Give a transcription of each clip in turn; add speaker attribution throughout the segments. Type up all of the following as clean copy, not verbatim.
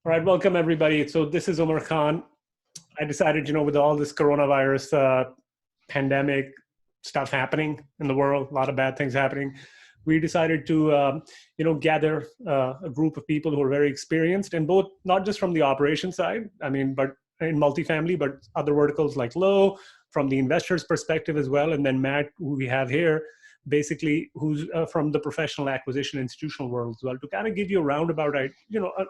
Speaker 1: All right, welcome everybody. So this is Omar Khan. I decided, with all this coronavirus pandemic stuff happening in the world, a lot of bad things happening, we decided to, gather a group of people who are very experienced in both, not just from the operation side, but in multifamily, but other verticals like low, from the investor's perspective as well. And then Matt, who we have here, basically who's from the professional acquisition institutional world as well, to kind of give you a roundabout, a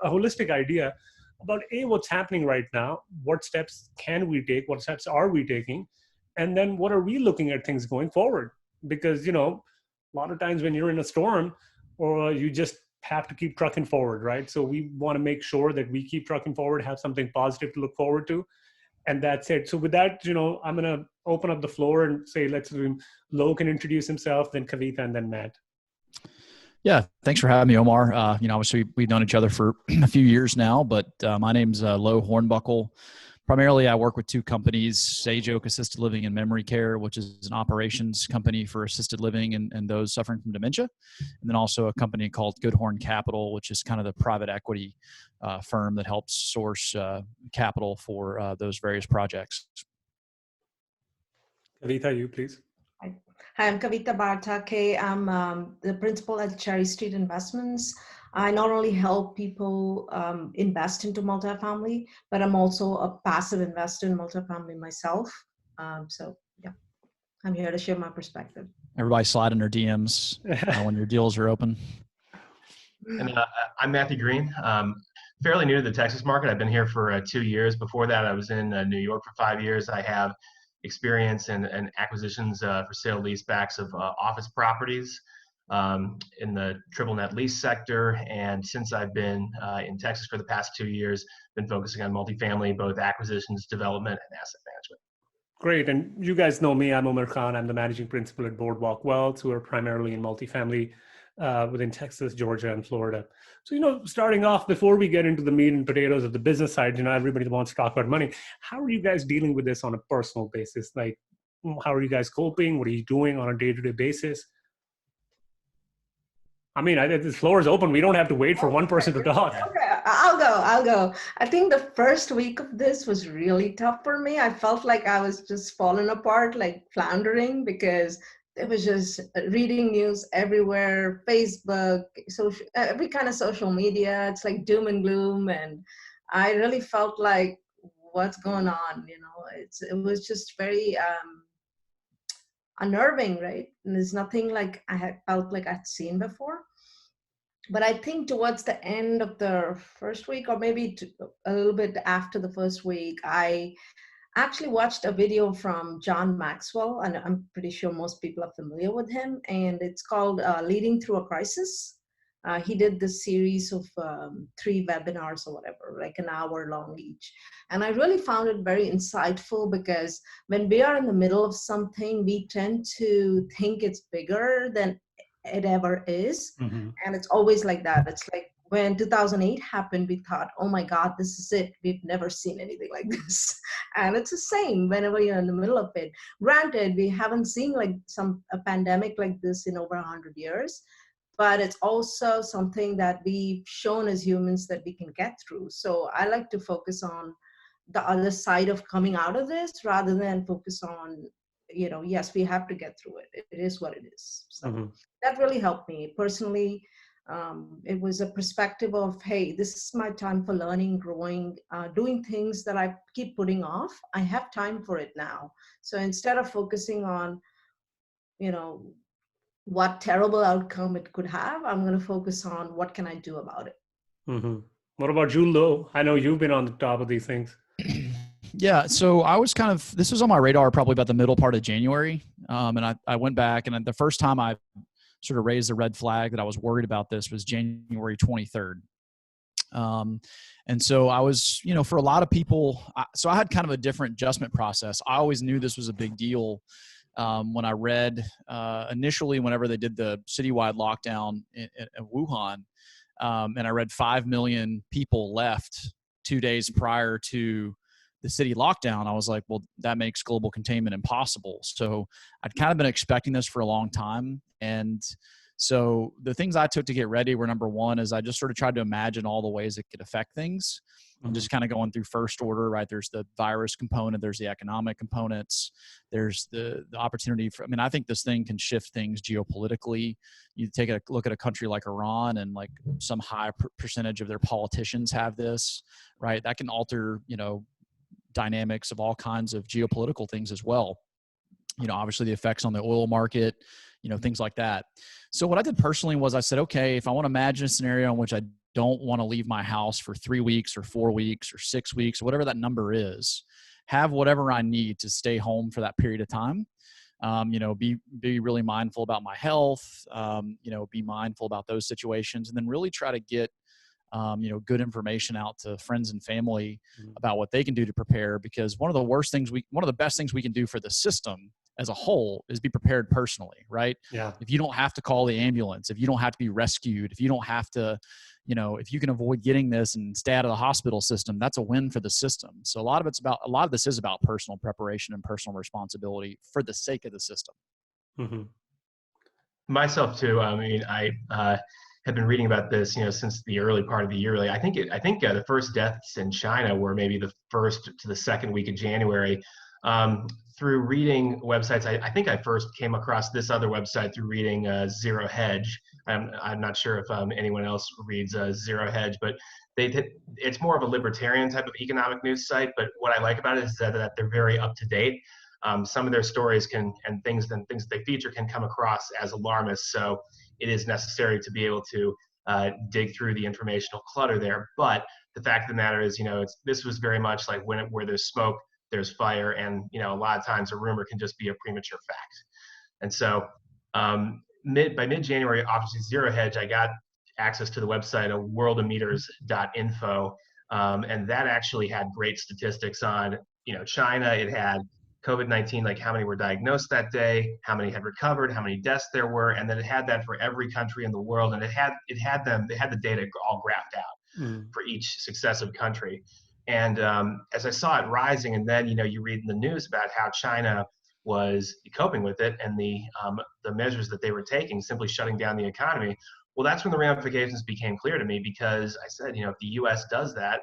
Speaker 1: holistic idea about what's happening right now, what steps can we take, what steps are we taking, and then what are we looking at things going forward? Because a lot of times when you're in a storm, or you just have to keep trucking forward, right? So we want to make sure that we keep trucking forward, have something positive to look forward to. And that's it. So with that, I'm going to open up the floor and say, Lo can introduce himself, then Kavitha, and then Matt.
Speaker 2: Yeah. Thanks for having me, Omar. Obviously we've known each other for a few years now, but my name's Lo Hornbuckle. Primarily, I work with two companies, Sage Oak Assisted Living and Memory Care, which is an operations company for assisted living and those suffering from dementia. And then also a company called Goodhorn Capital, which is kind of the private equity firm that helps source capital for those various projects.
Speaker 1: Kavitha, you please.
Speaker 3: Hi, I'm Kavitha Baratakke. I'm the principal at Cherry Street Investments. I not only help people invest into multifamily, but I'm also a passive investor in multifamily myself. So yeah, I'm here to share my perspective.
Speaker 2: Everybody slide in their DMs when your deals are open.
Speaker 4: And I'm Matthew Green. Fairly new to the Texas market. I've been here for 2 years. Before that, I was in New York for 5 years. I have experience in acquisitions for sale leasebacks of office properties in the triple net lease sector. And since I've been in Texas for the past 2 years, been focusing on multifamily, both acquisitions, development, and asset management.
Speaker 1: Great. And you guys know me. I'm Omar Khan. I'm the managing principal at Boardwalk Wealth, who are primarily in multifamily within Texas, Georgia, and Florida. So, starting off, before we get into the meat and potatoes of the business side, everybody wants to talk about money. How are you guys dealing with this on a personal basis? Like, how are you guys coping? What are you doing on a day-to-day basis? The floor is open. We don't have to wait for one person to talk.
Speaker 3: Okay, I'll go. I think the first week of this was really tough for me. I felt like I was just falling apart, like floundering, because it was just reading news everywhere, Facebook, social, every kind of social media. It's like doom and gloom. And I really felt like, what's going on? It was just very unnerving, right? And there's nothing like I had felt like I'd seen before. But I think towards the end of the first week, or maybe a little bit after the first week, I actually watched a video from John Maxwell, and I'm pretty sure most people are familiar with him, and it's called Leading Through a Crisis. He did this series of 3 webinars or whatever, like an hour long each. And I really found it very insightful, because when we are in the middle of something, we tend to think it's bigger than it ever is. Mm-hmm. And it's always like that. It's like when 2008 happened, we thought, oh my God, this is it. We've never seen anything like this. And it's the same whenever you're in the middle of it. Granted, we haven't seen like a pandemic like this in over 100 years. But it's also something that we've shown as humans that we can get through. So I like to focus on the other side of coming out of this, rather than focus on, yes, we have to get through it. It is what it is. So that really helped me personally. It was a perspective of, hey, this is my time for learning, growing, doing things that I keep putting off. I have time for it now. So instead of focusing on, what terrible outcome it could have, I'm going to focus on what can I do about it.
Speaker 1: Mm-hmm. What about you, Lo? I know you've been on the top of these things.
Speaker 2: Yeah. So I was this was on my radar probably about the middle part of January. And I went back, and the first time I sort of raised the red flag that I was worried about this was January 23rd. And so I was, for a lot of people, so I had kind of a different adjustment process. I always knew this was a big deal. When I read initially, whenever they did the citywide lockdown in Wuhan, and I read 5 million people left 2 days prior to the city lockdown, I was like, well, that makes global containment impossible. So I'd kind of been expecting this for a long time. And So the things I took to get ready were, number one, is I just sort of tried to imagine all the ways it could affect things. I'm just kind of going through first order, right? There's the virus component, there's the economic components, there's the opportunity for, I mean, I think this thing can shift things geopolitically. You take a look at a country like Iran, and like some high percentage of their politicians have this, right? That can alter, dynamics of all kinds of geopolitical things as well. Obviously the effects on the oil market, things like that. So what I did personally was I said, okay, if I want to imagine a scenario in which I don't want to leave my house for 3 weeks or 4 weeks or 6 weeks, or whatever that number is, have whatever I need to stay home for that period of time. Be really mindful about my health, be mindful about those situations, and then really try to get, good information out to friends and family about what they can do to prepare. Because one of the best things we can do for the system as a whole is be prepared personally, right?
Speaker 1: Yeah.
Speaker 2: If you don't have to call the ambulance, if you don't have to be rescued, if you don't have to, if you can avoid getting this and stay out of the hospital system, that's a win for the system. So a lot of this is about personal preparation and personal responsibility for the sake of the system.
Speaker 1: Mm-hmm.
Speaker 4: Myself too. I mean, I have been reading about this, since the early part of the year. Really, I think the first deaths in China were maybe the first to the second week of January. Through reading websites, I think I first came across this other website through reading Zero Hedge. I'm not sure if anyone else reads Zero Hedge, but it's more of a libertarian type of economic news site. But what I like about it is that they're very up to date. Some of their stories and things they feature can come across as alarmist. So it is necessary to be able to dig through the informational clutter there. But the fact of the matter is, this was very much like where there's smoke, there's fire, and a lot of times a rumor can just be a premature fact. And so by mid-January, obviously Zero Hedge, I got access to the website of worldometers.info, and that actually had great statistics on China. It had COVID-19, like how many were diagnosed that day, how many had recovered, how many deaths there were, and then it had that for every country in the world, and they had the data all graphed out for each successive country. And as I saw it rising, and then you read in the news about how China was coping with it and the measures that they were taking, simply shutting down the economy. Well, that's when the ramifications became clear to me, because I said, if the U.S. does that,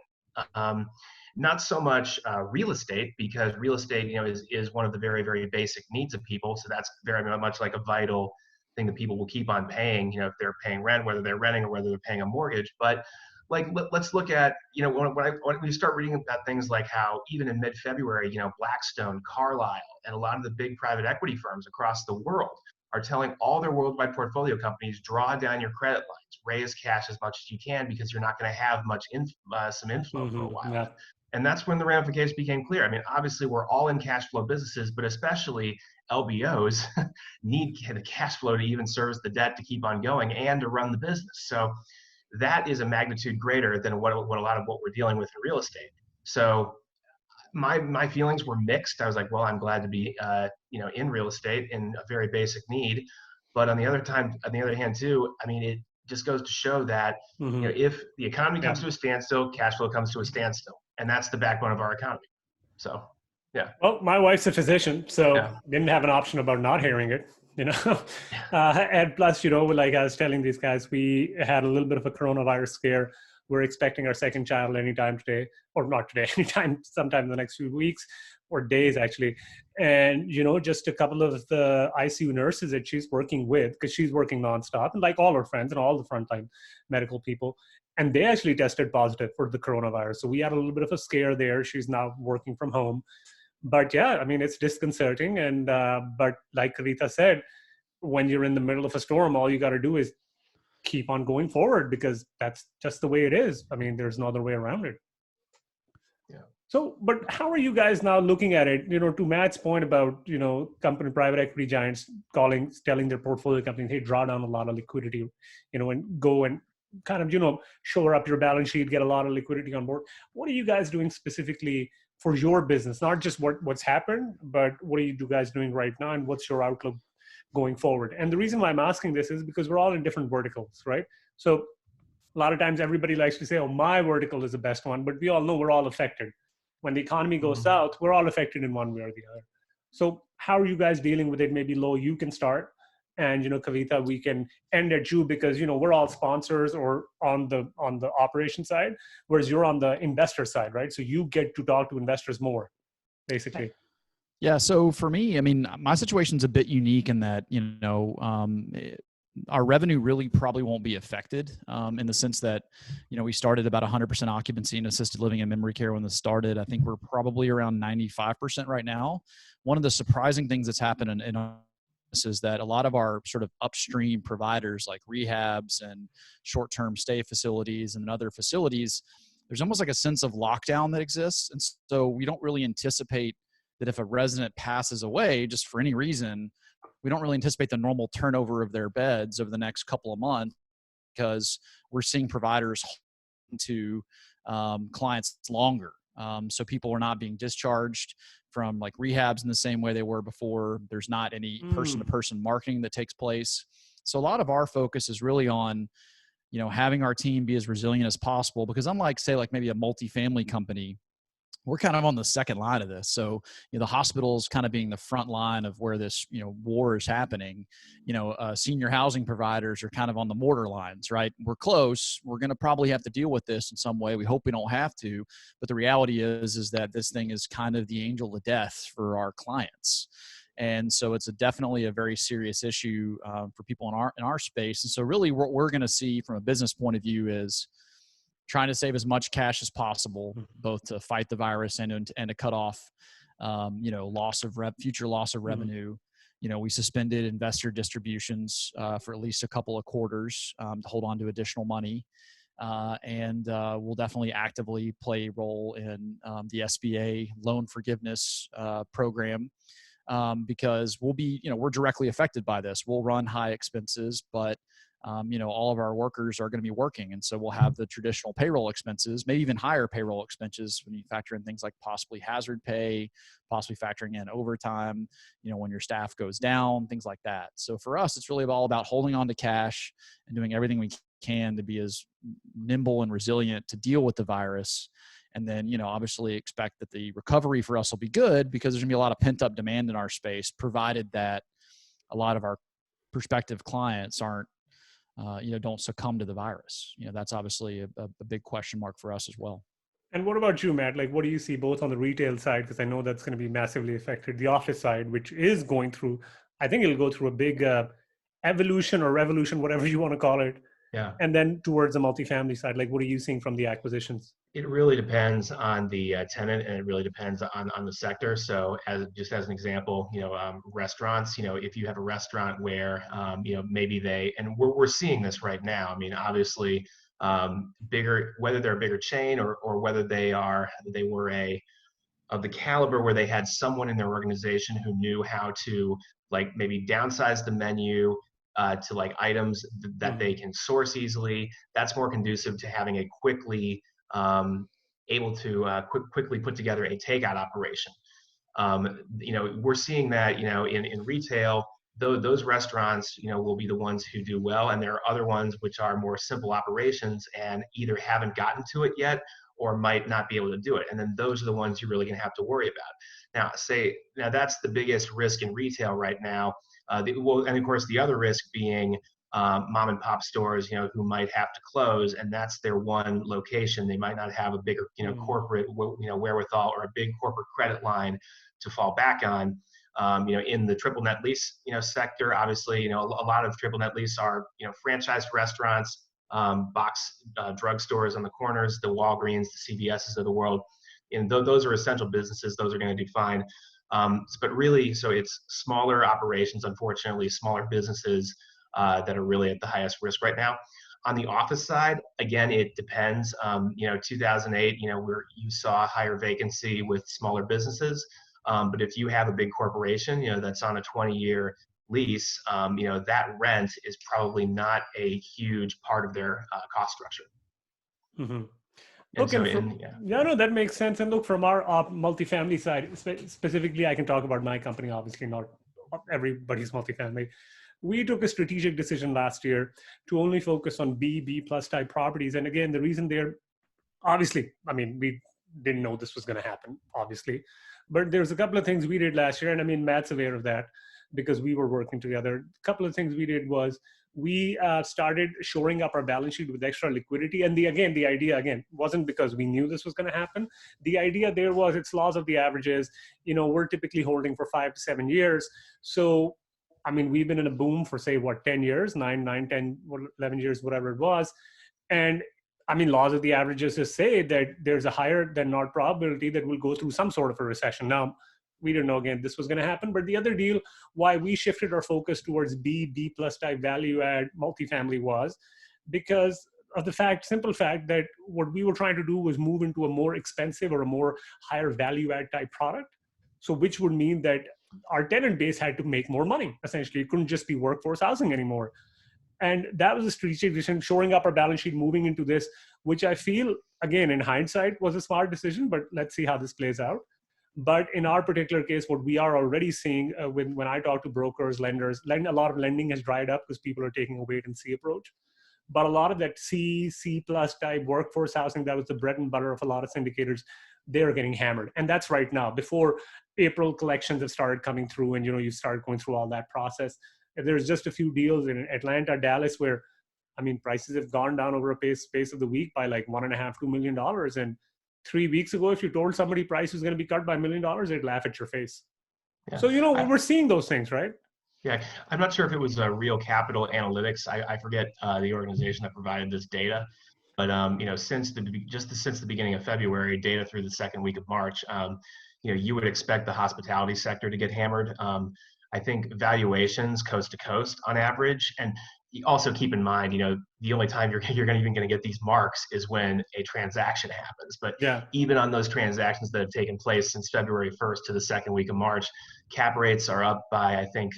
Speaker 4: not so much real estate, because real estate, is one of the very, very basic needs of people. So that's very much like a vital thing that people will keep on paying, if they're paying rent, whether they're renting or whether they're paying a mortgage. But like, let's look at, when we start reading about things like how even in mid-February, Blackstone, Carlyle, and a lot of the big private equity firms across the world are telling all their worldwide portfolio companies, draw down your credit lines, raise cash as much as you can, because you're not going to have much some inflow for a while.
Speaker 1: Yeah.
Speaker 4: And that's when the ramifications became clear. I mean, obviously we're all in cash flow businesses, but especially LBOs need the cash flow to even service the debt to keep on going and to run the business. So that is a magnitude greater than what a lot of what we're dealing with in real estate. So my feelings were mixed. I was like, well, I'm glad to be in real estate in a very basic need. But on the other hand too, I mean, it just goes to show that if the economy comes to a standstill, cash flow comes to a standstill, and that's the backbone of our economy. So yeah.
Speaker 1: Well, my wife's a physician, so didn't have an option about not hearing it. And plus, like I was telling these guys, we had a little bit of a coronavirus scare. We're expecting our second child anytime today, or not today, sometime in the next few weeks or days, actually. And, just a couple of the ICU nurses that she's working with, because she's working nonstop, and like all her friends and all the frontline medical people, and they actually tested positive for the coronavirus. So we had a little bit of a scare there. She's now working from home. But yeah, I mean, it's disconcerting. And but like Kavitha said, when you're in the middle of a storm, all you got to do is keep on going forward, because that's just the way it is. I mean, there's no other way around it.
Speaker 4: Yeah.
Speaker 1: So, but how are you guys now looking at it? To Matt's point about, private equity giants telling their portfolio companies, hey, draw down a lot of liquidity, and go and kind of, shore up your balance sheet, get a lot of liquidity on board. What are you guys doing specifically for your business? Not just what's happened, but what are you guys doing right now, and what's your outlook going forward? And the reason why I'm asking this is because we're all in different verticals, right? So a lot of times everybody likes to say, oh, my vertical is the best one, but we all know we're all affected. When the economy goes south, we're all affected in one way or the other. So how are you guys dealing with it? Maybe Lo, you can start. and Kavitha, we can end at you because we're all sponsors or on the operation side, whereas you're on the investor side, right? So you get to talk to investors more, basically.
Speaker 2: Yeah. So for me, I mean, my situation's a bit unique in that, our revenue really probably won't be affected in the sense that, we started about 100% occupancy in assisted living and memory care when this started. I think we're probably around 95% right now. One of the surprising things that's happened in us is that a lot of our sort of upstream providers like rehabs and short-term stay facilities and other facilities, there's almost like a sense of lockdown that exists. And so we don't really anticipate that if a resident passes away just for any reason, we don't really anticipate the normal turnover of their beds over the next couple of months because we're seeing providers to clients longer. So people are not being discharged from like rehabs in the same way they were before. There's not any person-to-person marketing that takes place. So a lot of our focus is really on, having our team be as resilient as possible because unlike say like maybe a multifamily company, we're kind of on the second line of this. So, the hospitals kind of being the front line of where this, war is happening, senior housing providers are kind of on the mortar lines, right? We're close. We're going to probably have to deal with this in some way. We hope we don't have to, but the reality is that this thing is kind of the angel of death for our clients. And so it's definitely a very serious issue for people in our space. And so really what we're going to see from a business point of view is trying to save as much cash as possible, both to fight the virus and to cut off, future loss of revenue. We suspended investor distributions for at least a couple of quarters to hold on to additional money. And we'll definitely actively play a role in the SBA loan forgiveness program because we'll be, we're directly affected by this. We'll run high expenses, but all of our workers are going to be working. And so we'll have the traditional payroll expenses, maybe even higher payroll expenses when you factor in things like possibly hazard pay, possibly factoring in overtime, when your staff goes down, things like that. So for us, it's really all about holding on to cash and doing everything we can to be as nimble and resilient to deal with the virus. And then, obviously expect that the recovery for us will be good because there's gonna be a lot of pent up demand in our space, provided that a lot of our prospective clients aren't, don't succumb to the virus. That's obviously a big question mark for us as well.
Speaker 1: And what about you, Matt? Like, what do you see both on the retail side? Because I know that's going to be massively affected. The office side, which is going through, I think it'll go through a big evolution or revolution, whatever you want to call it.
Speaker 4: Yeah.
Speaker 1: And then towards the multifamily side, like, what are you seeing from the acquisitions?
Speaker 4: It really depends on the tenant, and it really depends on the sector. So, as an example, restaurants. If you have a restaurant where maybe and we're seeing this right now. I mean, obviously, bigger, whether they're a bigger chain or whether they were of the caliber where they had someone in their organization who knew how to like maybe downsize the menu to like items that they can source easily. That's more conducive to having a quickly able to quickly put together a takeout operation. We're seeing that in retail. Those restaurants will be the ones who do well, and there are other ones which are more simple operations and either haven't gotten to it yet or might not be able to do it. And then those are the ones you're really going to have to worry about. Now that's the biggest risk in retail right now. And of course the other risk being mom and pop stores, who might have to close, and that's their one location. They might not have a bigger, corporate, wherewithal or a big corporate credit line to fall back on. In the triple net lease, sector, obviously, a lot of triple net lease are, franchised restaurants, box drugstores on the corners, the Walgreens, the CVSs of the world. And those are essential businesses. Those are going to do fine. But really, so it's smaller operations, unfortunately, smaller businesses that are really at the highest risk right now. On the office side, again, it depends. 2008, where you saw higher vacancy with smaller businesses. But if you have a big corporation, that's on a 20-year lease, that rent is probably not a huge part of their cost structure.
Speaker 1: Mm-hmm.
Speaker 4: Look,
Speaker 1: no, that makes sense. And look, from our multifamily side, specifically, I can talk about my company, obviously not everybody's multifamily. We took a strategic decision last year to only focus on B plus type properties. And again, the reason obviously, I mean, we didn't know this was going to happen, obviously, but there's a couple of things we did last year. And I mean, Matt's aware of that. because we were working together. A couple of things we did was we started shoring up our balance sheet with extra liquidity. And the idea wasn't because we knew this was going to happen. The idea there was it's laws of the averages. We're typically holding for 5 to 7 years. So, I mean, we've been in a boom for 10 years, 9, 10, 11 years, whatever it was. And I mean, laws of the averages just say that there's a higher than not probability that we'll go through some sort of a recession. Now, we didn't know, again, this was going to happen. But the other deal, why we shifted our focus towards B plus type value add multifamily was because of the simple fact that what we were trying to do was move into a more expensive or a more higher value add type product. So which would mean that our tenant base had to make more money. Essentially, it couldn't just be workforce housing anymore. And that was a strategic decision, shoring up our balance sheet, moving into this, which I feel, again, in hindsight was a smart decision, but let's see how this plays out. But in our particular case, what we are already seeing when I talk to brokers, lenders, a lot of lending has dried up because people are taking a wait and see approach. But a lot of that C plus type workforce housing, that was the bread and butter of a lot of syndicators, they're getting hammered. And that's right now, before April collections have started coming through and, you start going through all that process. There's just a few deals in Atlanta, Dallas, where, I mean, prices have gone down over a space of the week by like $1.5–2 million. And 3 weeks ago, if you told somebody price was going to be cut by $1 million, they'd laugh at your face. Yeah. So, we're seeing those things, right?
Speaker 4: Yeah, I'm not sure if it was Real Capital Analytics. I forget the organization that provided this data, but since the beginning of February, data through the second week of March, you would expect the hospitality sector to get hammered. I think valuations coast to coast on average, and also keep in mind, the only time you're even going to get these marks is when a transaction happens. But even on those transactions that have taken place since February 1st to the second week of March, cap rates are up by, I think,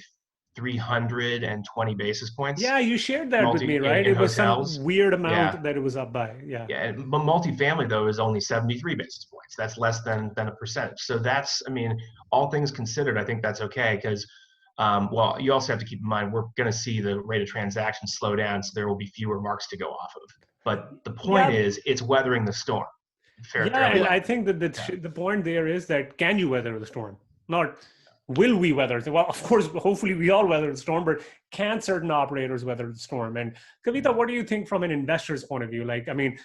Speaker 4: 320 basis points.
Speaker 1: Yeah, you shared that with me, right?
Speaker 4: In
Speaker 1: it was
Speaker 4: hotels.
Speaker 1: Some weird amount that it was up by. Yeah.
Speaker 4: And multifamily, though, is only 73 basis points. That's less than a percentage. So that's, I mean, all things considered, I think that's okay because, you also have to keep in mind, we're going to see the rate of transactions slow down, so there will be fewer marks to go off of. But the point is, it's weathering the storm.
Speaker 1: And I think that the point there is that can you weather the storm? Not will we weather it? Well, of course, hopefully we all weather the storm, but can certain operators weather the storm? And Kavitha, what do you think from an investor's point of view? Like, I mean,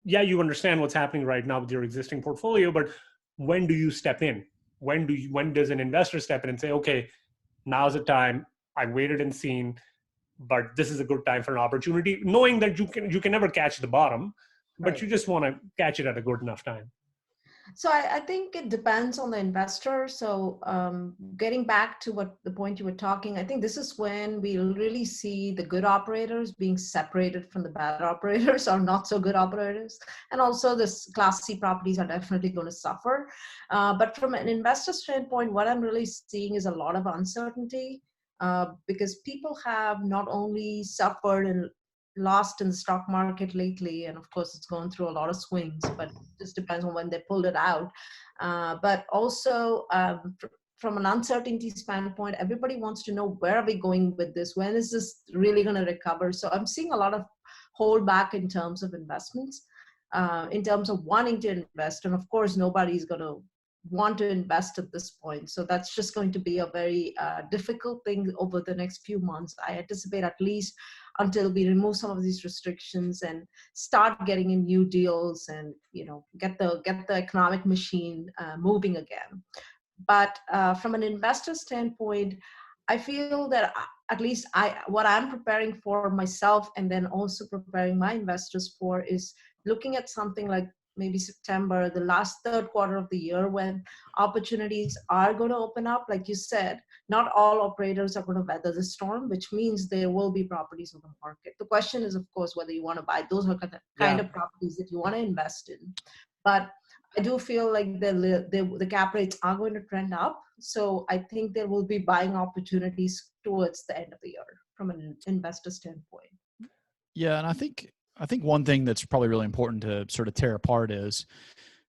Speaker 1: you understand what's happening right now with your existing portfolio, but when do you step in? When does an investor step in and say, okay, now's the time, I waited and seen, but this is a good time for an opportunity, knowing that you can never catch the bottom, but you just want to catch it at a good enough time.
Speaker 3: So I think it depends on the investor. So getting back to the point you were talking, I think this is when we really see the good operators being separated from the bad operators or not so good operators. And also this Class C properties are definitely going to suffer. But from an investor standpoint, what I'm really seeing is a lot of uncertainty because people have not only suffered and lost in the stock market lately, and of course it's gone through a lot of swings, but it just depends on when they pulled it out. But also from an uncertainty standpoint, everybody wants to know, where are we going with this? When is this really going to recover? So I'm seeing a lot of holdback in terms of investments, in terms of wanting to invest. And of course, nobody's going to want to invest at this point. So that's just going to be a very difficult thing over the next few months. I anticipate at least until we remove some of these restrictions and start getting in new deals and, get the economic machine moving again. But from an investor standpoint, I feel that at least what I'm preparing for myself and then also preparing my investors for is looking at something like maybe September, the last third quarter of the year, when opportunities are going to open up. Like you said, not all operators are going to weather the storm, which means there will be properties on the market. The question is, of course, whether you want to buy those kind of properties that you want to invest in. But I do feel like the cap rates are going to trend up. So I think there will be buying opportunities towards the end of the year from an investor standpoint.
Speaker 2: Yeah, and I think one thing that's probably really important to sort of tear apart is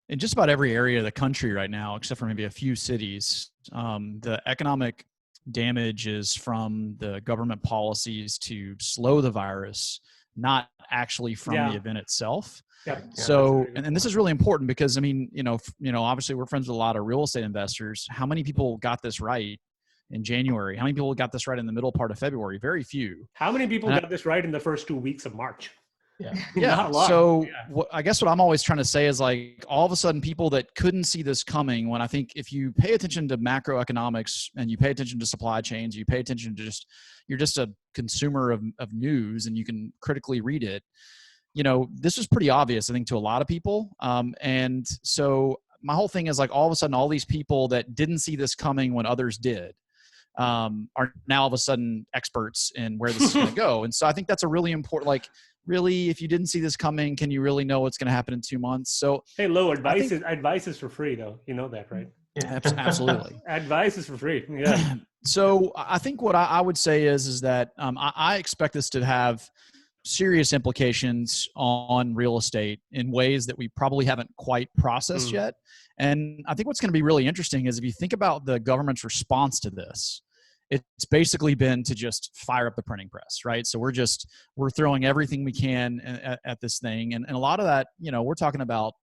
Speaker 2: in just about every area of the country right now, except for maybe a few cities, the economic damage is from the government policies to slow the virus not actually from
Speaker 1: Yeah.
Speaker 2: the event itself.
Speaker 1: Yep.
Speaker 2: So, and this is really important because, I mean, obviously we're friends with a lot of real estate investors. How many people got this right in January? How many people got this right in the middle part of February? Very few.
Speaker 1: How many people got this right in the first 2 weeks of March?
Speaker 4: Yeah.
Speaker 2: Yeah.
Speaker 1: Not a lot.
Speaker 2: So I guess what I'm always trying to say is, like, all of a sudden people that couldn't see this coming, when I think if you pay attention to macroeconomics and you pay attention to supply chains, you pay attention to you're just a consumer of news and you can critically read it. This was pretty obvious, I think, to a lot of people. And so my whole thing is, like, all of a sudden, all these people that didn't see this coming when others did are now all of a sudden experts in where this is going to go. And so I think that's a really important, like, really, if you didn't see this coming, can you really know what's going to happen in 2 months? So,
Speaker 1: hey, Lo, advice is for free, though. You know that, right?
Speaker 4: Yeah.
Speaker 2: Absolutely.
Speaker 1: Advice is for free. Yeah.
Speaker 2: So I think what I would say is that I expect this to have serious implications on real estate in ways that we probably haven't quite processed yet. And I think what's going to be really interesting is, if you think about the government's response to this, it's basically been to just fire up the printing press, right? So we're throwing everything we can at this thing. And a lot of that, we're talking about,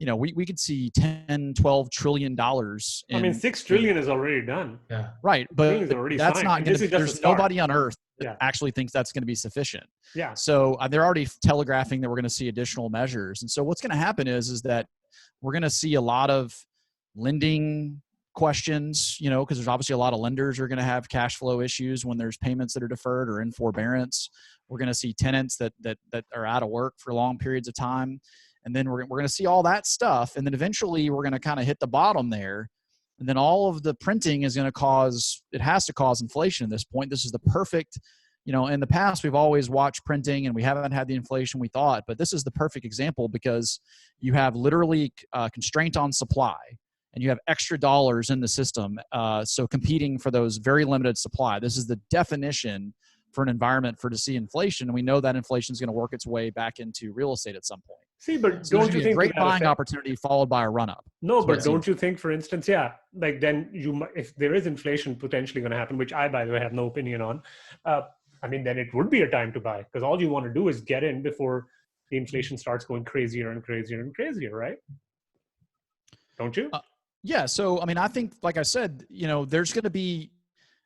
Speaker 2: we could see 10, 12 trillion dollars.
Speaker 1: I mean, 6 trillion is already done.
Speaker 4: Yeah.
Speaker 2: Right. But that's
Speaker 1: signed.
Speaker 2: not going to, there's nobody on earth that actually thinks that's going to be sufficient.
Speaker 1: Yeah.
Speaker 2: So they're already telegraphing that we're going to see additional measures. And so what's going to happen is that we're going to see a lot of lending questions, because there's obviously a lot of lenders are going to have cash flow issues when there's payments that are deferred or in forbearance. We're going to see tenants that are out of work for long periods of time. And then we're going to see all that stuff. And then eventually we're going to kind of hit the bottom there. And then all of the printing is going to has to cause inflation at this point. This is the perfect, in the past, we've always watched printing and we haven't had the inflation we thought, but this is the perfect example because you have literally constraint on supply and you have extra dollars in the system. So competing for those very limited supply, this is the definition for an environment to see inflation. And we know that inflation is going to work its way back into real estate at some point.
Speaker 1: See, but
Speaker 2: so
Speaker 1: don't you think
Speaker 2: a great buying opportunity followed by a run up?
Speaker 1: No, but don't you think, for instance, like then if there is inflation potentially going to happen, which I, by the way, have no opinion on, I mean, then it would be a time to buy, because all you want to do is get in before the inflation starts going crazier and crazier and crazier, right? Don't you?
Speaker 2: Yeah. So, I mean, I think, like I said, there's going to be,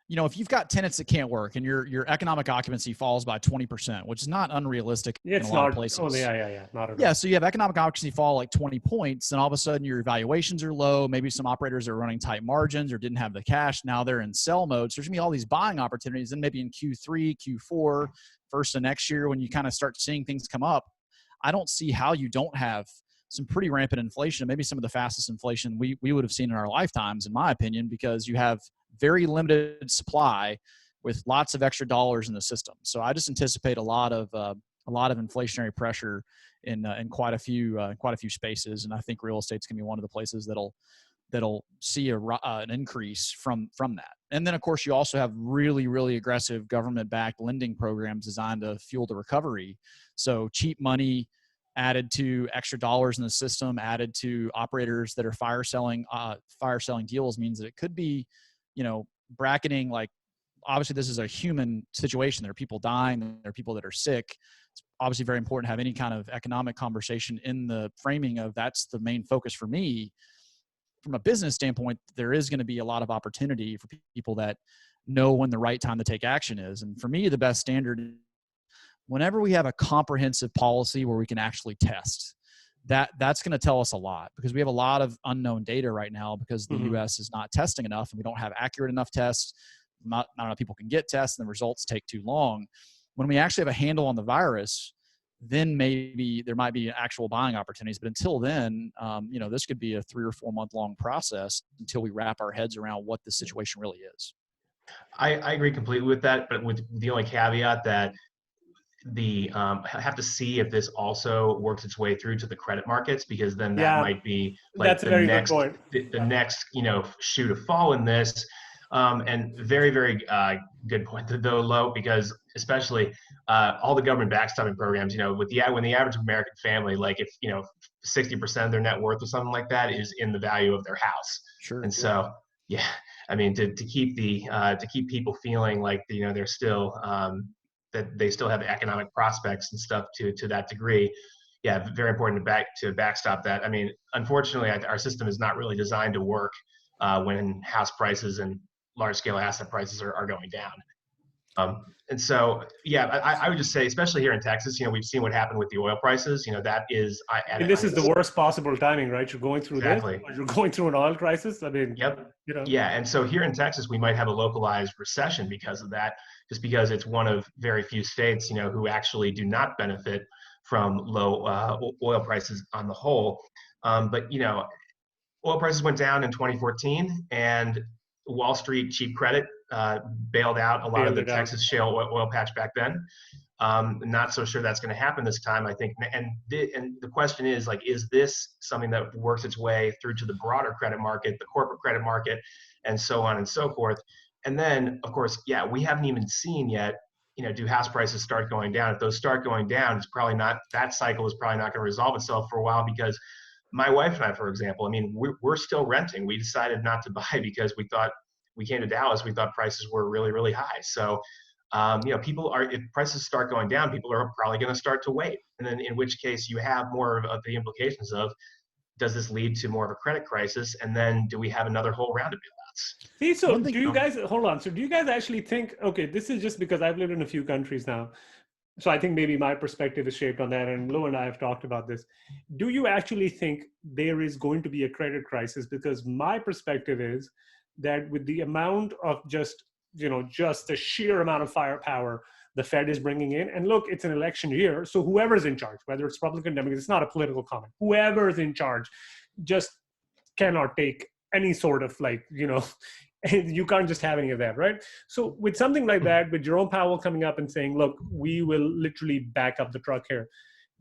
Speaker 2: if you've got tenants that can't work and your economic occupancy falls by 20%, which is not unrealistic in a lot of places.
Speaker 1: Oh, yeah. Not at all.
Speaker 2: Yeah. So you have economic occupancy fall like 20 points, and all of a sudden your valuations are low. Maybe some operators are running tight margins or didn't have the cash. Now they're in sell mode. So there's gonna be all these buying opportunities. And maybe in Q3, Q4, first of next year, when you kind of start seeing things come up, I don't see how you don't have some pretty rampant inflation, maybe some of the fastest inflation we would have seen in our lifetimes, in my opinion, because you have very limited supply with lots of extra dollars in the system. So I just anticipate a lot of inflationary pressure in quite a few spaces, and I think real estate's gonna be one of the places that'll see an increase from that. And then, of course, you also have really, really aggressive government-backed lending programs designed to fuel the recovery. So cheap money added to extra dollars in the system, added to operators that are fire selling deals, means that it could be, bracketing. Like, obviously this is a human situation. There are people dying. There are people that are sick. It's obviously very important to have any kind of economic conversation in the framing of that's the main focus for me. From a business standpoint, there is going to be a lot of opportunity for people that know when the right time to take action is. And for me, the best standard, whenever we have a comprehensive policy where we can actually test, that's going to tell us a lot, because we have a lot of unknown data right now because the U.S. is not testing enough and we don't have accurate enough tests. Not enough people can get tests and the results take too long. When we actually have a handle on the virus, then maybe there might be actual buying opportunities. But until then, this could be a 3 or 4 month long process until we wrap our heads around what the situation really is.
Speaker 4: I agree completely with that, but with the only caveat that have to see if this also works its way through to the credit markets, because then that might be like
Speaker 1: that's a very good point.
Speaker 4: The next shoe to fall in this. And very, very good point though, Lo, because especially all the government backstopping programs, when the average American family, like if 60% of their net worth or something like that is in the value of their house.
Speaker 2: Sure.
Speaker 4: And so I mean, to keep people feeling like they're still that they still have economic prospects and stuff to that degree. Yeah, very important to backstop that. I mean, unfortunately, our system is not really designed to work when house prices and large scale asset prices are going down. And so, yeah, I would just say, especially here in Texas, we've seen what happened with the oil prices. That is,
Speaker 1: and this is the worst possible timing, right? You're going through
Speaker 4: exactly.
Speaker 1: this, you're going through an oil crisis. I mean,
Speaker 4: yep. Yeah. And so here in Texas, we might have a localized recession because of that, just because it's one of very few states, who actually do not benefit from low oil prices on the whole. But, oil prices went down in 2014, and Wall Street cheap credit bailed out a lot of the Texas shale oil patch back then. Not so sure that's going to happen this time, I think. And the question is, is this something that works its way through to the broader credit market, the corporate credit market, and so on and so forth? And then, of course, yeah, we haven't even seen yet, do house prices start going down? If those start going down, it's probably not, that cycle is probably not going to resolve itself for a while, because my wife and I, for example, I mean, we're still renting. We decided not to buy because we came to Dallas, we thought prices were really, really high. So, people if prices start going down, people are probably going to start to wait. And then in which case you have more of the implications of, does this lead to more of a credit crisis? And then do we have another whole round of bailouts?
Speaker 1: See, so do you guys, hold on. So do you guys actually think, okay, this is just because I've lived in a few countries now. So I think maybe my perspective is shaped on that, and Lo and I have talked about this. Do you actually think there is going to be a credit crisis? Because my perspective is that with the amount of just the sheer amount of firepower the Fed is bringing in, and look, it's an election year, so whoever's in charge, whether it's Republican, Democrat, it's not a political comment, whoever's in charge just cannot take any sort of you can't just have any of that, right? So with something like that, with Jerome Powell coming up and saying, look, we will literally back up the truck here,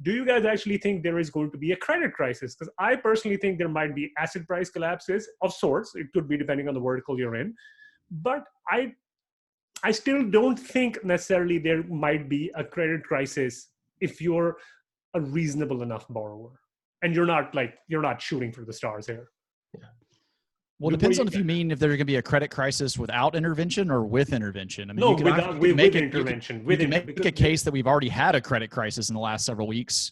Speaker 1: do you guys actually think there is going to be a credit crisis? Because I personally think there might be asset price collapses of sorts. It could be depending on the vertical you're in. But I still don't think necessarily there might be a credit crisis if you're a reasonable enough borrower and you're not shooting for the stars here.
Speaker 4: Yeah.
Speaker 2: Well, it depends on if there's going to be a credit crisis without intervention or with intervention. I mean,
Speaker 1: no,
Speaker 2: you can
Speaker 1: with intervention.
Speaker 2: You can make a case that we've already had a credit crisis in the last several weeks,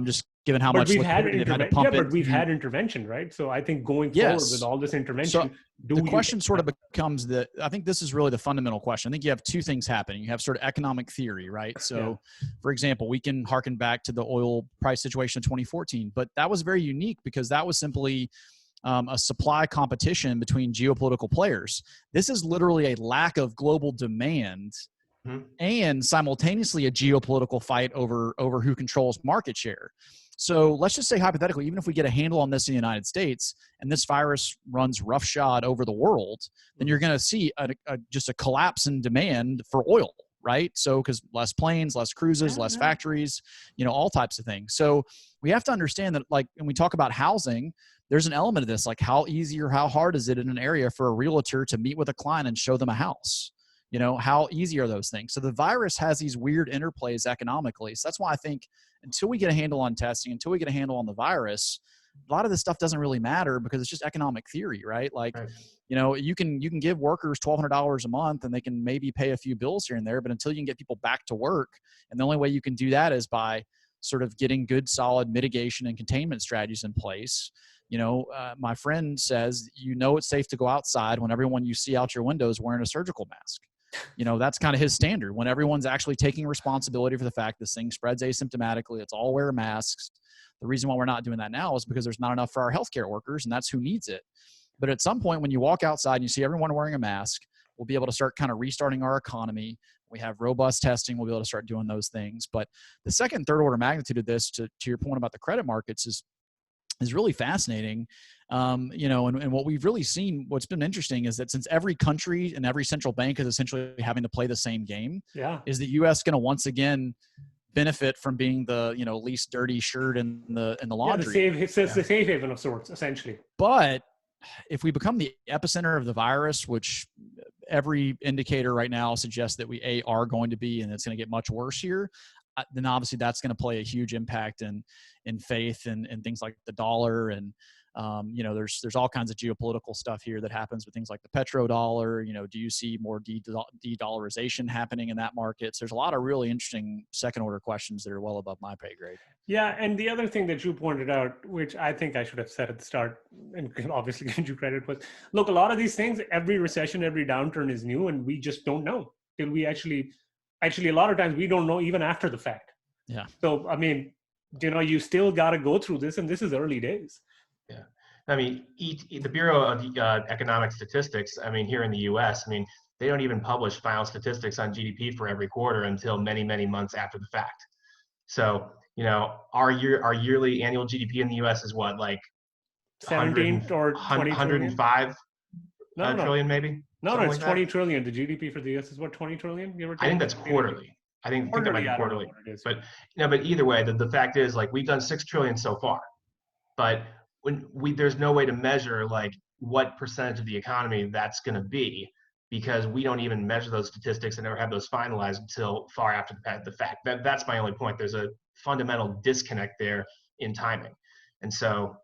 Speaker 2: just given how much liquidity they've had to pump
Speaker 1: but we've had intervention, right? So I think going forward with all this intervention,
Speaker 2: the question sort of becomes that I think this is really the fundamental question. I think you have two things happening. You have sort of economic theory, right? So, for example, we can harken back to the oil price situation of 2014, but that was very unique because that was simply a supply competition between geopolitical players. This is literally a lack of global demand and simultaneously a geopolitical fight over who controls market share. So let's just say hypothetically, even if we get a handle on this in the United States and this virus runs roughshod over the world, then you're going to see just a collapse in demand for oil, right? So because less planes, less cruises, less factories, all types of things. So we have to understand that, when we talk about housing, there's an element of this, like how easy or how hard is it in an area for a realtor to meet with a client and show them a house? How easy are those things? So the virus has these weird interplays economically. So that's why I think until we get a handle on testing, until we get a handle on the virus, a lot of this stuff doesn't really matter because it's just economic theory, right? You can give workers $1,200 a month and they can maybe pay a few bills here and there, but until you can get people back to work, and the only way you can do that is by sort of getting good, solid mitigation and containment strategies in place. My friend says, it's safe to go outside when everyone you see out your window is wearing a surgical mask. That's kind of his standard, when everyone's actually taking responsibility for the fact this thing spreads asymptomatically. Let's all wear masks. The reason why we're not doing that now is because there's not enough for our healthcare workers, and that's who needs it. But at some point, when you walk outside and you see everyone wearing a mask, we'll be able to start kind of restarting our economy. We have robust testing. We'll be able to start doing those things. But the second and third order magnitude of this, to your point about the credit markets, is really fascinating. And what we've really seen, what's been interesting is that since every country and every central bank is essentially having to play the same game, is the U.S. going to once again benefit from being the least dirty shirt in the laundry?
Speaker 1: It's the safe haven of sorts, essentially.
Speaker 2: But if we become the epicenter of the virus, which every indicator right now suggests that we are going to be, and it's going to get much worse here, then obviously that's going to play a huge impact in faith and things like the dollar. And, there's all kinds of geopolitical stuff here that happens with things like the petrodollar. Do you see more de-dollarization happening in that market? So there's a lot of really interesting second order questions that are well above my pay grade.
Speaker 1: Yeah, and the other thing that you pointed out, which I think I should have said at the start, and obviously give you credit, was, look, a lot of these things, every recession, every downturn is new, and we just don't know till we actually a lot of times we don't know even after the fact.
Speaker 2: Yeah.
Speaker 1: So, I mean, you still got to go through this, and this is early days.
Speaker 4: Yeah. I mean, the Bureau of Economic Statistics, I mean, here in the U.S., I mean, they don't even publish final statistics on GDP for every quarter until many, many months after the fact. So, our yearly annual GDP in the U.S. is what, like
Speaker 1: 17 or 20
Speaker 4: 105 trillion, maybe?
Speaker 1: No, it's 20 trillion. The GDP for the U.S. is what, 20 trillion?
Speaker 4: I think that's quarterly. I think that might be quarterly. But either way, the fact is, like, we've done 6 trillion so far, but there's no way to measure like what percentage of the economy that's going to be, because we don't even measure those statistics and never have those finalized until far after the fact. That's my only point. There's a fundamental disconnect there in timing. And so,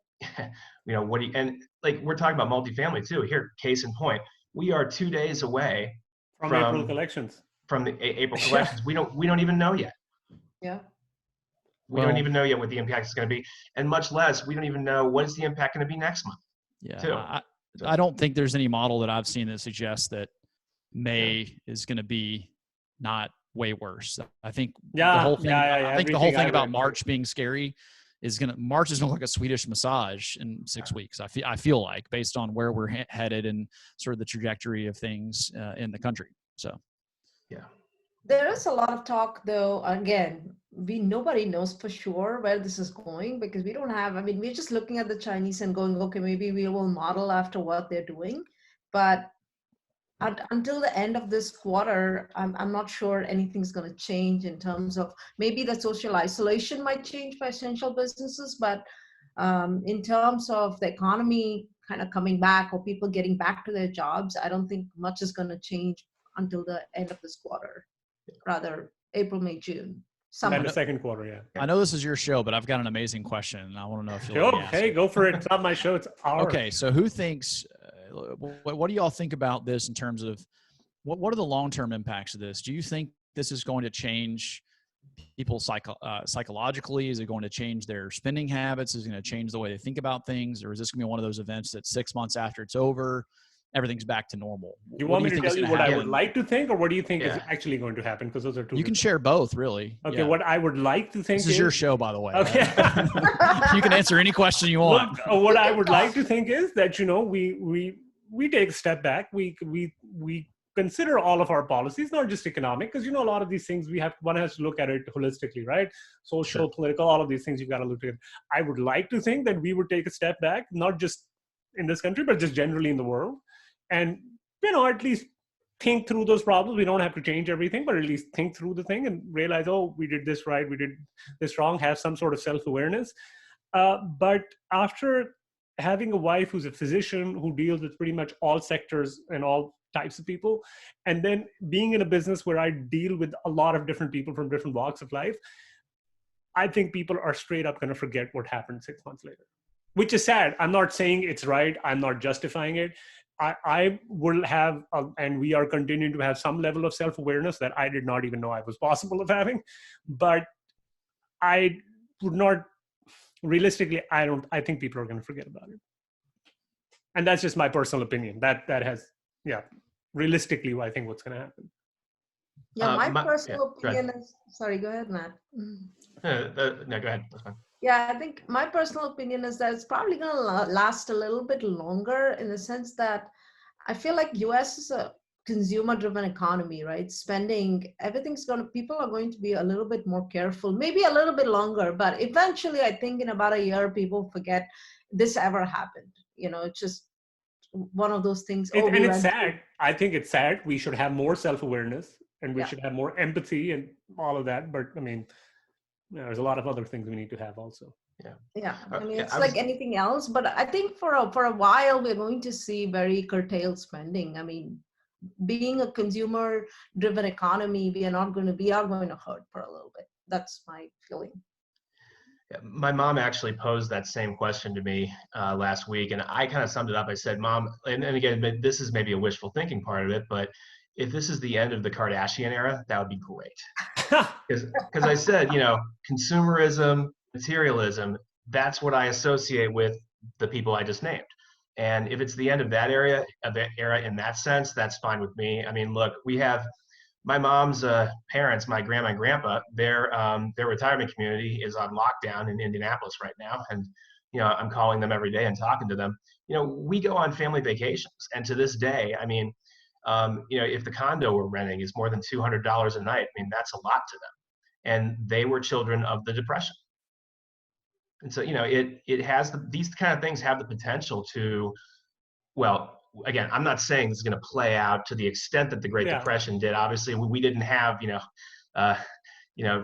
Speaker 4: and like we're talking about multifamily too. Here, case in point, we are 2 days away
Speaker 1: from April collections.
Speaker 4: From the April collections. We don't even know yet.
Speaker 3: Yeah.
Speaker 4: We don't even know yet what the impact is going to be, and much less we don't even know what is the impact going to be next month.
Speaker 2: Yeah, I don't think there's any model that I've seen that suggests that May is going to be not way worse. I think the whole thing. I think the whole thing about March being scary is March is going to look like a Swedish massage in 6 weeks. I feel like, based on where we're headed and sort of the trajectory of things in the country. So,
Speaker 4: yeah.
Speaker 3: There is a lot of talk, though. Again, nobody knows for sure where this is going, because we don't have, we're just looking at the Chinese and going, okay, maybe we will model after what they're doing. But until the end of this quarter, I'm not sure anything's going to change in terms of, maybe the social isolation might change for essential businesses, but in terms of the economy kind of coming back or people getting back to their jobs, I don't think much is going to change until the end of this quarter. Rather April, May, June.
Speaker 1: And the second quarter, yeah.
Speaker 2: I know this is your show, but I've got an amazing question, and I want to know if you'll
Speaker 1: Okay, go for it. It's not my show, it's ours.
Speaker 2: Okay, so who thinks, what do y'all think about this in terms of, what are the long-term impacts of this? Do you think this is going to change people psychologically? Is it going to change their spending habits? Is it going to change the way they think about things? Or is this going to be one of those events that 6 months after it's over, everything's back to normal?
Speaker 1: You want me to tell you what I would like to think, or what do you think is actually going to happen? Because those are two.
Speaker 2: You can share both, really.
Speaker 1: Okay, what I would like to think
Speaker 2: This is your show, by the way.
Speaker 1: Okay.
Speaker 2: You can answer any question you want.
Speaker 1: Look, what I would like to think is that, we take a step back. We consider all of our policies, not just economic, because, a lot of these things one has to look at it holistically, right? Social, political, all of these things you've got to look at. I would like to think that we would take a step back, not just in this country, but just generally in the world. And, at least think through those problems. We don't have to change everything, but at least think through the thing and realize, oh, we did this right, we did this wrong, have some sort of self-awareness. But after having a wife who's a physician who deals with pretty much all sectors and all types of people, and then being in a business where I deal with a lot of different people from different walks of life, I think people are straight up going to forget what happened 6 months later, which is sad. I'm not saying it's right. I'm not justifying it. I will have, and we are continuing to have some level of self-awareness that I did not even know I was possible of having. But I would not, realistically, I think people are going to forget about it. And that's just my personal opinion. That has, realistically, I think what's going to happen.
Speaker 3: Yeah, my personal opinion is, sorry, go ahead, Matt.
Speaker 4: No, go ahead. That's fine.
Speaker 3: Yeah, I think my personal opinion is that it's probably going to last a little bit longer, in the sense that I feel like US is a consumer-driven economy, right? Spending, people are going to be a little bit more careful, maybe a little bit longer, but eventually I think in about a year, people forget this ever happened. It's just one of those things.
Speaker 1: And it's sad. I think it's sad. We should have more self-awareness, and we should have more empathy and all of that. But there's a lot of other things we need to have also.
Speaker 3: Yeah. It's like anything else, but I think for a while, we're going to see very curtailed spending. Being a consumer driven economy, we are going to hurt for a little bit. That's my feeling.
Speaker 4: My mom actually posed that same question to me last week, and I kind of summed it up. I said, Mom, and again, this is maybe a wishful thinking part of it, but if this is the end of the Kardashian era, that would be great. Because I said, consumerism, materialism, that's what I associate with the people I just named. And if it's the end of that era in that sense, that's fine with me. I mean, look, we have my mom's parents, my grandma and grandpa, their retirement community is on lockdown in Indianapolis right now. And, I'm calling them every day and talking to them. We go on family vacations. And to this day, I mean, if the condo we're renting is more than $200 a night, I mean, that's a lot to them. And they were children of the Depression. And so, it has these kind of things have the potential to, well, again, I'm not saying this is going to play out to the extent that the Great Depression did. Obviously, we didn't have,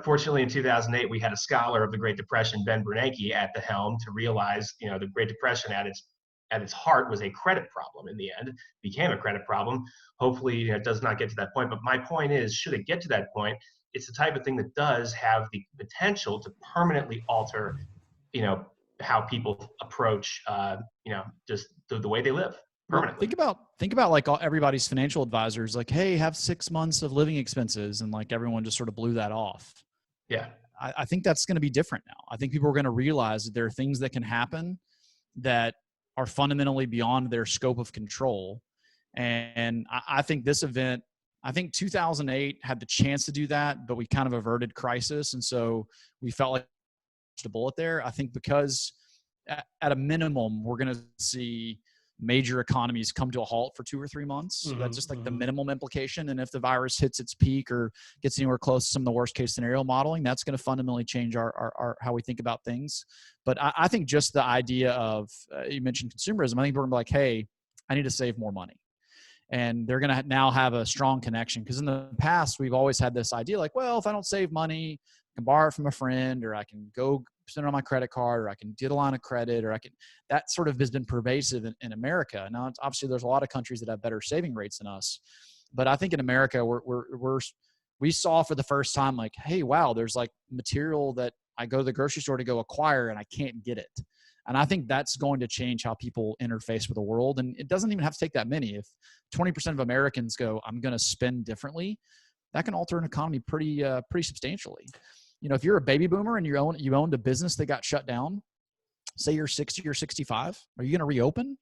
Speaker 4: fortunately in 2008, we had a scholar of the Great Depression, Ben Bernanke, at the helm to realize, the Great Depression at its heart was a credit problem. In the end, became a credit problem. Hopefully, it does not get to that point. But my point is, should it get to that point, it's the type of thing that does have the potential to permanently alter, how people approach, just the way they live. Permanently.
Speaker 2: Well, think about like everybody's financial advisors, like, hey, have 6 months of living expenses, and like everyone just sort of blew that off.
Speaker 4: Yeah,
Speaker 2: I think that's going to be different now. I think people are going to realize that there are things that can happen that are fundamentally beyond their scope of control. And I think this event, I think 2008 had the chance to do that, but we kind of averted crisis, and so we felt like a bullet there. I think because at a minimum, we're going to see major economies come to a halt for 2 or 3 months. That's just like the minimum implication. And if the virus hits its peak or gets anywhere close to some of the worst case scenario modeling, that's going to fundamentally change our how we think about things. But I think just the idea of, you mentioned consumerism, I think we're going to be like, hey, I need to save more money. And they're going to now have a strong connection. Because in the past, we've always had this idea like, well, if I don't save money, I can borrow it from a friend, or I can go spend it on my credit card, or I can get a line of credit, or that sort of has been pervasive in America. Now, obviously there's a lot of countries that have better saving rates than us, but I think in America, we saw for the first time, like, hey, wow, there's like material that I go to the grocery store to go acquire and I can't get it. And I think that's going to change how people interface with the world. And it doesn't even have to take that many. If 20% of Americans go, I'm going to spend differently, that can alter an economy pretty substantially. If you're a baby boomer and you owned a business that got shut down, say you're 60 or 65, are you going to reopen?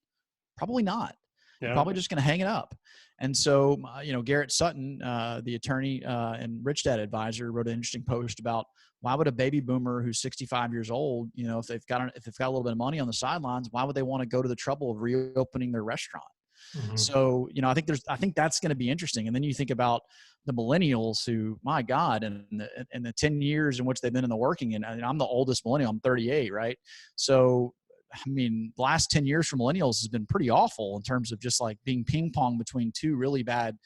Speaker 2: Probably not. Yeah. You're probably just going to hang it up. And so, Garrett Sutton, the attorney and Rich Dad advisor, wrote an interesting post about why would a baby boomer who's 65 years old, if they've got a little bit of money on the sidelines, why would they want to go to the trouble of reopening their restaurant? Mm-hmm. So, I think that's going to be interesting. And then you think about the millennials who, my God, in the 10 years in which they've been in the working, and I'm the oldest millennial, I'm 38, right? So, I mean, the last 10 years for millennials has been pretty awful in terms of just like being ping pong between two really bad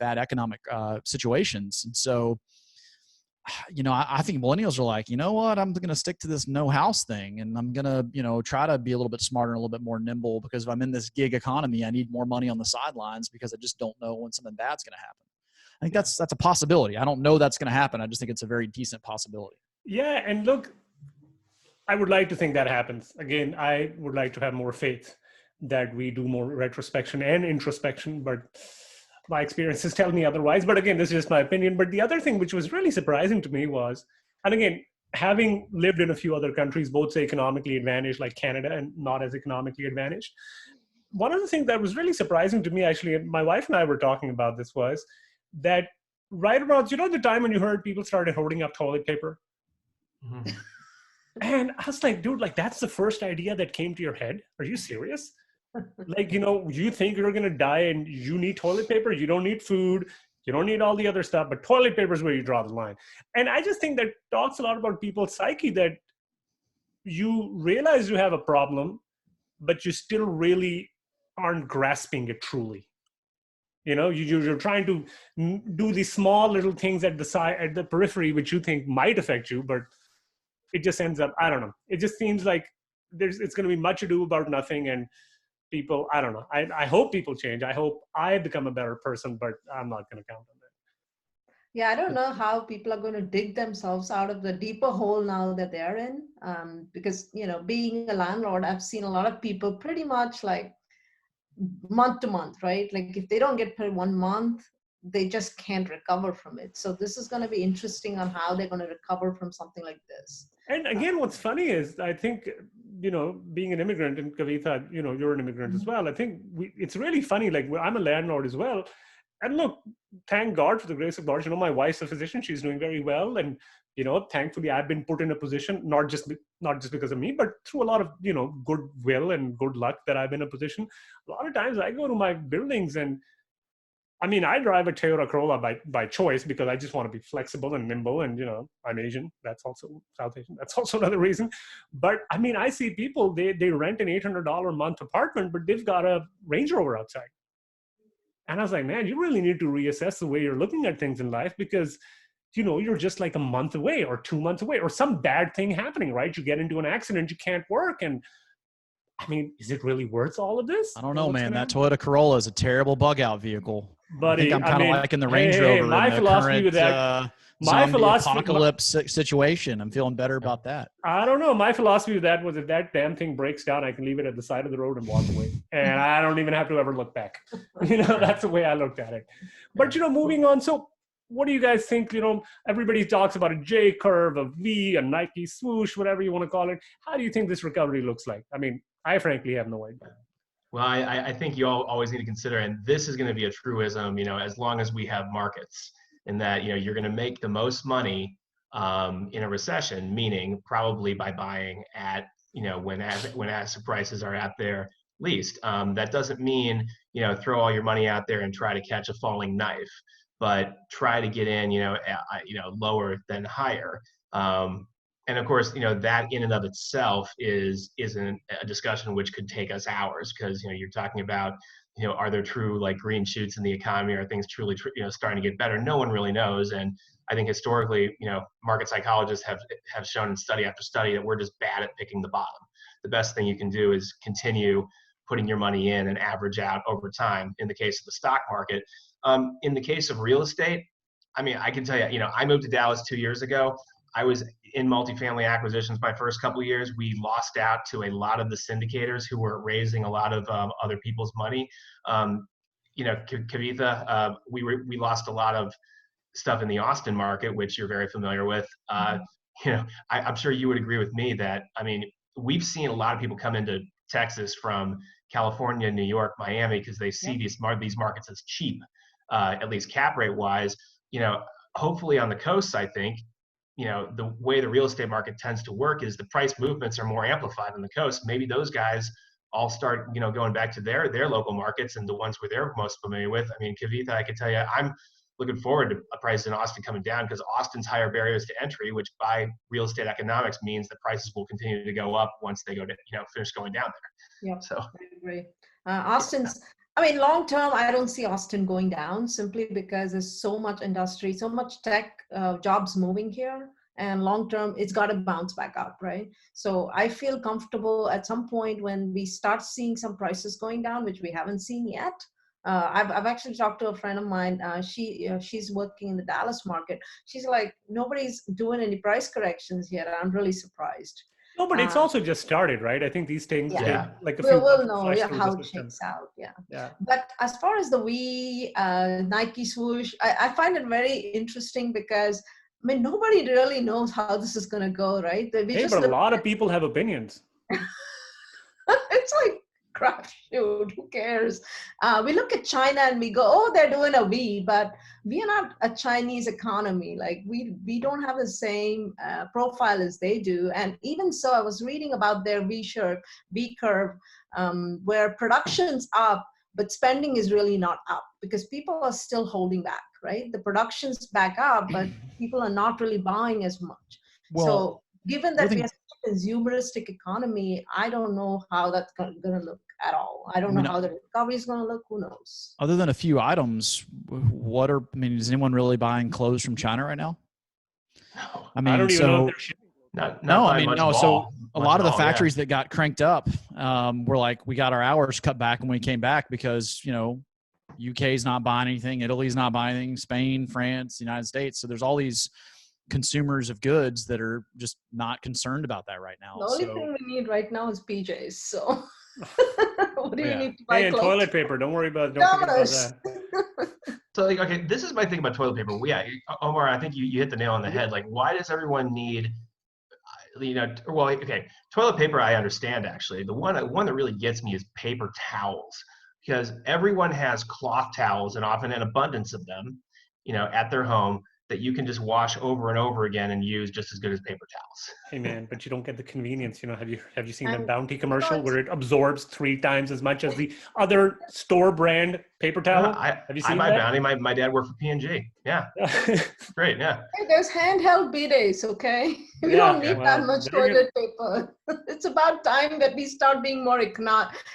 Speaker 2: economic situations. And so, I think millennials are like, you know what, I'm going to stick to this no house thing. And I'm going to, try to be a little bit smarter and a little bit more nimble, because if I'm in this gig economy, I need more money on the sidelines because I just don't know when something bad's going to happen. I think that's a possibility. I don't know that's going to happen. I just think it's a very decent possibility.
Speaker 1: Yeah. And look, I would like to think that happens. Again, I would like to have more faith that we do more retrospection and introspection, but my experiences tell me otherwise. But again, this is just my opinion. But the other thing which was really surprising to me was, and again, having lived in a few other countries, both economically advantaged like Canada and not as economically advantaged, one of the things that was really surprising to me, actually, and my wife and I were talking about this, was that right around, the time when you heard people started hoarding up toilet paper? Mm-hmm. And I was like, dude, like, that's the first idea that came to your head? Are you serious? Like, you think you're going to die and you need toilet paper? You don't need food. You don't need all the other stuff, but toilet paper is where you draw the line. And I just think that talks a lot about people's psyche, that you realize you have a problem, but you still really aren't grasping it truly. You're trying to do these small little things at the side, at the periphery, which you think might affect you, but it just ends up, I don't know. It just seems like it's going to be much ado about nothing. And people, I don't know. I hope people change. I hope I become a better person, but I'm not going to count on that.
Speaker 3: Yeah, I don't know how people are going to dig themselves out of the deeper hole now that they're in. Because, being a landlord, I've seen a lot of people pretty much like month to month, right? Like if they don't get paid 1 month, they just can't recover from it. So this is going to be interesting on how they're going to recover from something like this.
Speaker 1: And again, what's funny is I think, being an immigrant, and Kavitha, you're an immigrant as well. I think it's really funny. Like I'm a landlord as well. And look, thank God for the grace of God. My wife's a physician. She's doing very well. And, thankfully I've been put in a position, not just because of me, but through a lot of, goodwill and good luck that I've been in a position. A lot of times I go to my buildings and, I drive a Toyota Corolla by choice because I just want to be flexible and nimble, and I'm Asian. That's also South Asian. That's also another reason. But I see people, they rent an $800 a month apartment, but they've got a Range Rover outside. And I was like, man, you really need to reassess the way you're looking at things in life, because you're just like a month away or 2 months away, or some bad thing happening, right? You get into an accident, you can't work, and is it really worth all of this?
Speaker 2: I don't know, man. That Toyota Corolla is a terrible bug out vehicle.
Speaker 1: Buddy,
Speaker 2: I think I'm kind of like in the Range Rover
Speaker 1: my
Speaker 2: in the
Speaker 1: philosophy
Speaker 2: current
Speaker 1: with that,
Speaker 2: zombie apocalypse situation. I'm feeling better about that.
Speaker 1: I don't know. My philosophy with that was, if that damn thing breaks down, I can leave it at the side of the road and walk away. And I don't even have to ever look back. That's the way I looked at it. But, moving on. So what do you guys think? Everybody talks about a J curve, a V, a Nike swoosh, whatever you want to call it. How do you think this recovery looks like? I frankly have no idea.
Speaker 4: Well, I think you all always need to consider, and this is going to be a truism, as long as we have markets, in that, you're going to make the most money in a recession, meaning probably by buying at, when asset prices are at their least. That doesn't mean, throw all your money out there and try to catch a falling knife, but try to get in, lower than higher. And of course, that in and of itself isn't a discussion which could take us hours, because, you're talking about, are there true like green shoots in the economy? Are things truly, starting to get better? No one really knows. And I think historically, market psychologists have shown in study after study that we're just bad at picking the bottom. The best thing you can do is continue putting your money in and average out over time in the case of the stock market. In the case of real estate, I can tell you, I moved to Dallas 2 years ago. I was in multifamily acquisitions my first couple of years. We lost out to a lot of the syndicators who were raising a lot of other people's money. Kavitha, we lost a lot of stuff in the Austin market, which you're very familiar with. I'm sure you would agree with me that, we've seen a lot of people come into Texas from California, New York, Miami, because they see these markets as cheap, at least cap rate wise. Hopefully on the coasts, I think, the way the real estate market tends to work is the price movements are more amplified on the coast. Maybe those guys all start, going back to their local markets and the ones where they're most familiar with. Kavitha, I can tell you, I'm looking forward to a price in Austin coming down, because Austin's higher barriers to entry, which by real estate economics means that prices will continue to go up once they go to, finish going down there.
Speaker 3: Yeah,
Speaker 4: so
Speaker 3: I agree. Austin's, long term, I don't see Austin going down, simply because there's so much industry, so much tech jobs moving here. And long term, it's got to bounce back up, right? So I feel comfortable at some point when we start seeing some prices going down, which we haven't seen yet. I've actually talked to a friend of mine. She's working in the Dallas market. She's like, nobody's doing any price corrections yet. I'm really surprised.
Speaker 1: No, but it's also just started, right? I think these things take like a few
Speaker 3: we'll know how it shakes out. Yeah. But as far as the Nike swoosh, I find it very interesting, because nobody really knows how this is going to go, right?
Speaker 1: But a lot of people have opinions.
Speaker 3: It's like, crapshoot, who cares? We look at China and we go, oh, they're doing a V, but we are not a Chinese economy. Like we don't have the same profile as they do. And even so, I was reading about their V curve, where production's up, but spending is really not up, because people are still holding back, right? The production's back up, but people are not really buying as much. Well, so given that we are a consumeristic economy, I don't know how that's going to look at all. I don't know how the recovery is going to look. Who knows?
Speaker 2: Other than a few items, is anyone really buying clothes from China right now?
Speaker 4: No.
Speaker 1: I don't even know if they're shipping.
Speaker 2: So a lot of the factories that got cranked up were like, we got our hours cut back when we came back, because, UK's not buying anything. Italy's not buying anything. Spain, France, the United States. So there's all these consumers of goods that are just not concerned about that right now.
Speaker 3: The only thing we need right now is PJs. So what do you need to buy?
Speaker 1: And
Speaker 3: clothes?
Speaker 1: toilet paper. Don't worry about. Don't forget about that.
Speaker 4: So, like, okay, this is my thing about toilet paper. Yeah, Omar, I think you hit the nail on the head. Like, why does everyone need, well, okay, toilet paper, I understand, actually. The one that really gets me is paper towels, because everyone has cloth towels, and often an abundance of them, at their home, that you can just wash over and over again and use just as good as paper towels.
Speaker 1: Hey man, but you don't get the convenience. Have you seen that Bounty commercial where it absorbs 3 times as much as the other store brand paper towel? Have you seen
Speaker 4: I buy
Speaker 1: that?
Speaker 4: Bounty. My dad worked for P&G. Yeah, great. Yeah.
Speaker 3: Hey, there's handheld bidets, okay? We don't need that much toilet paper. It's about time that we start being more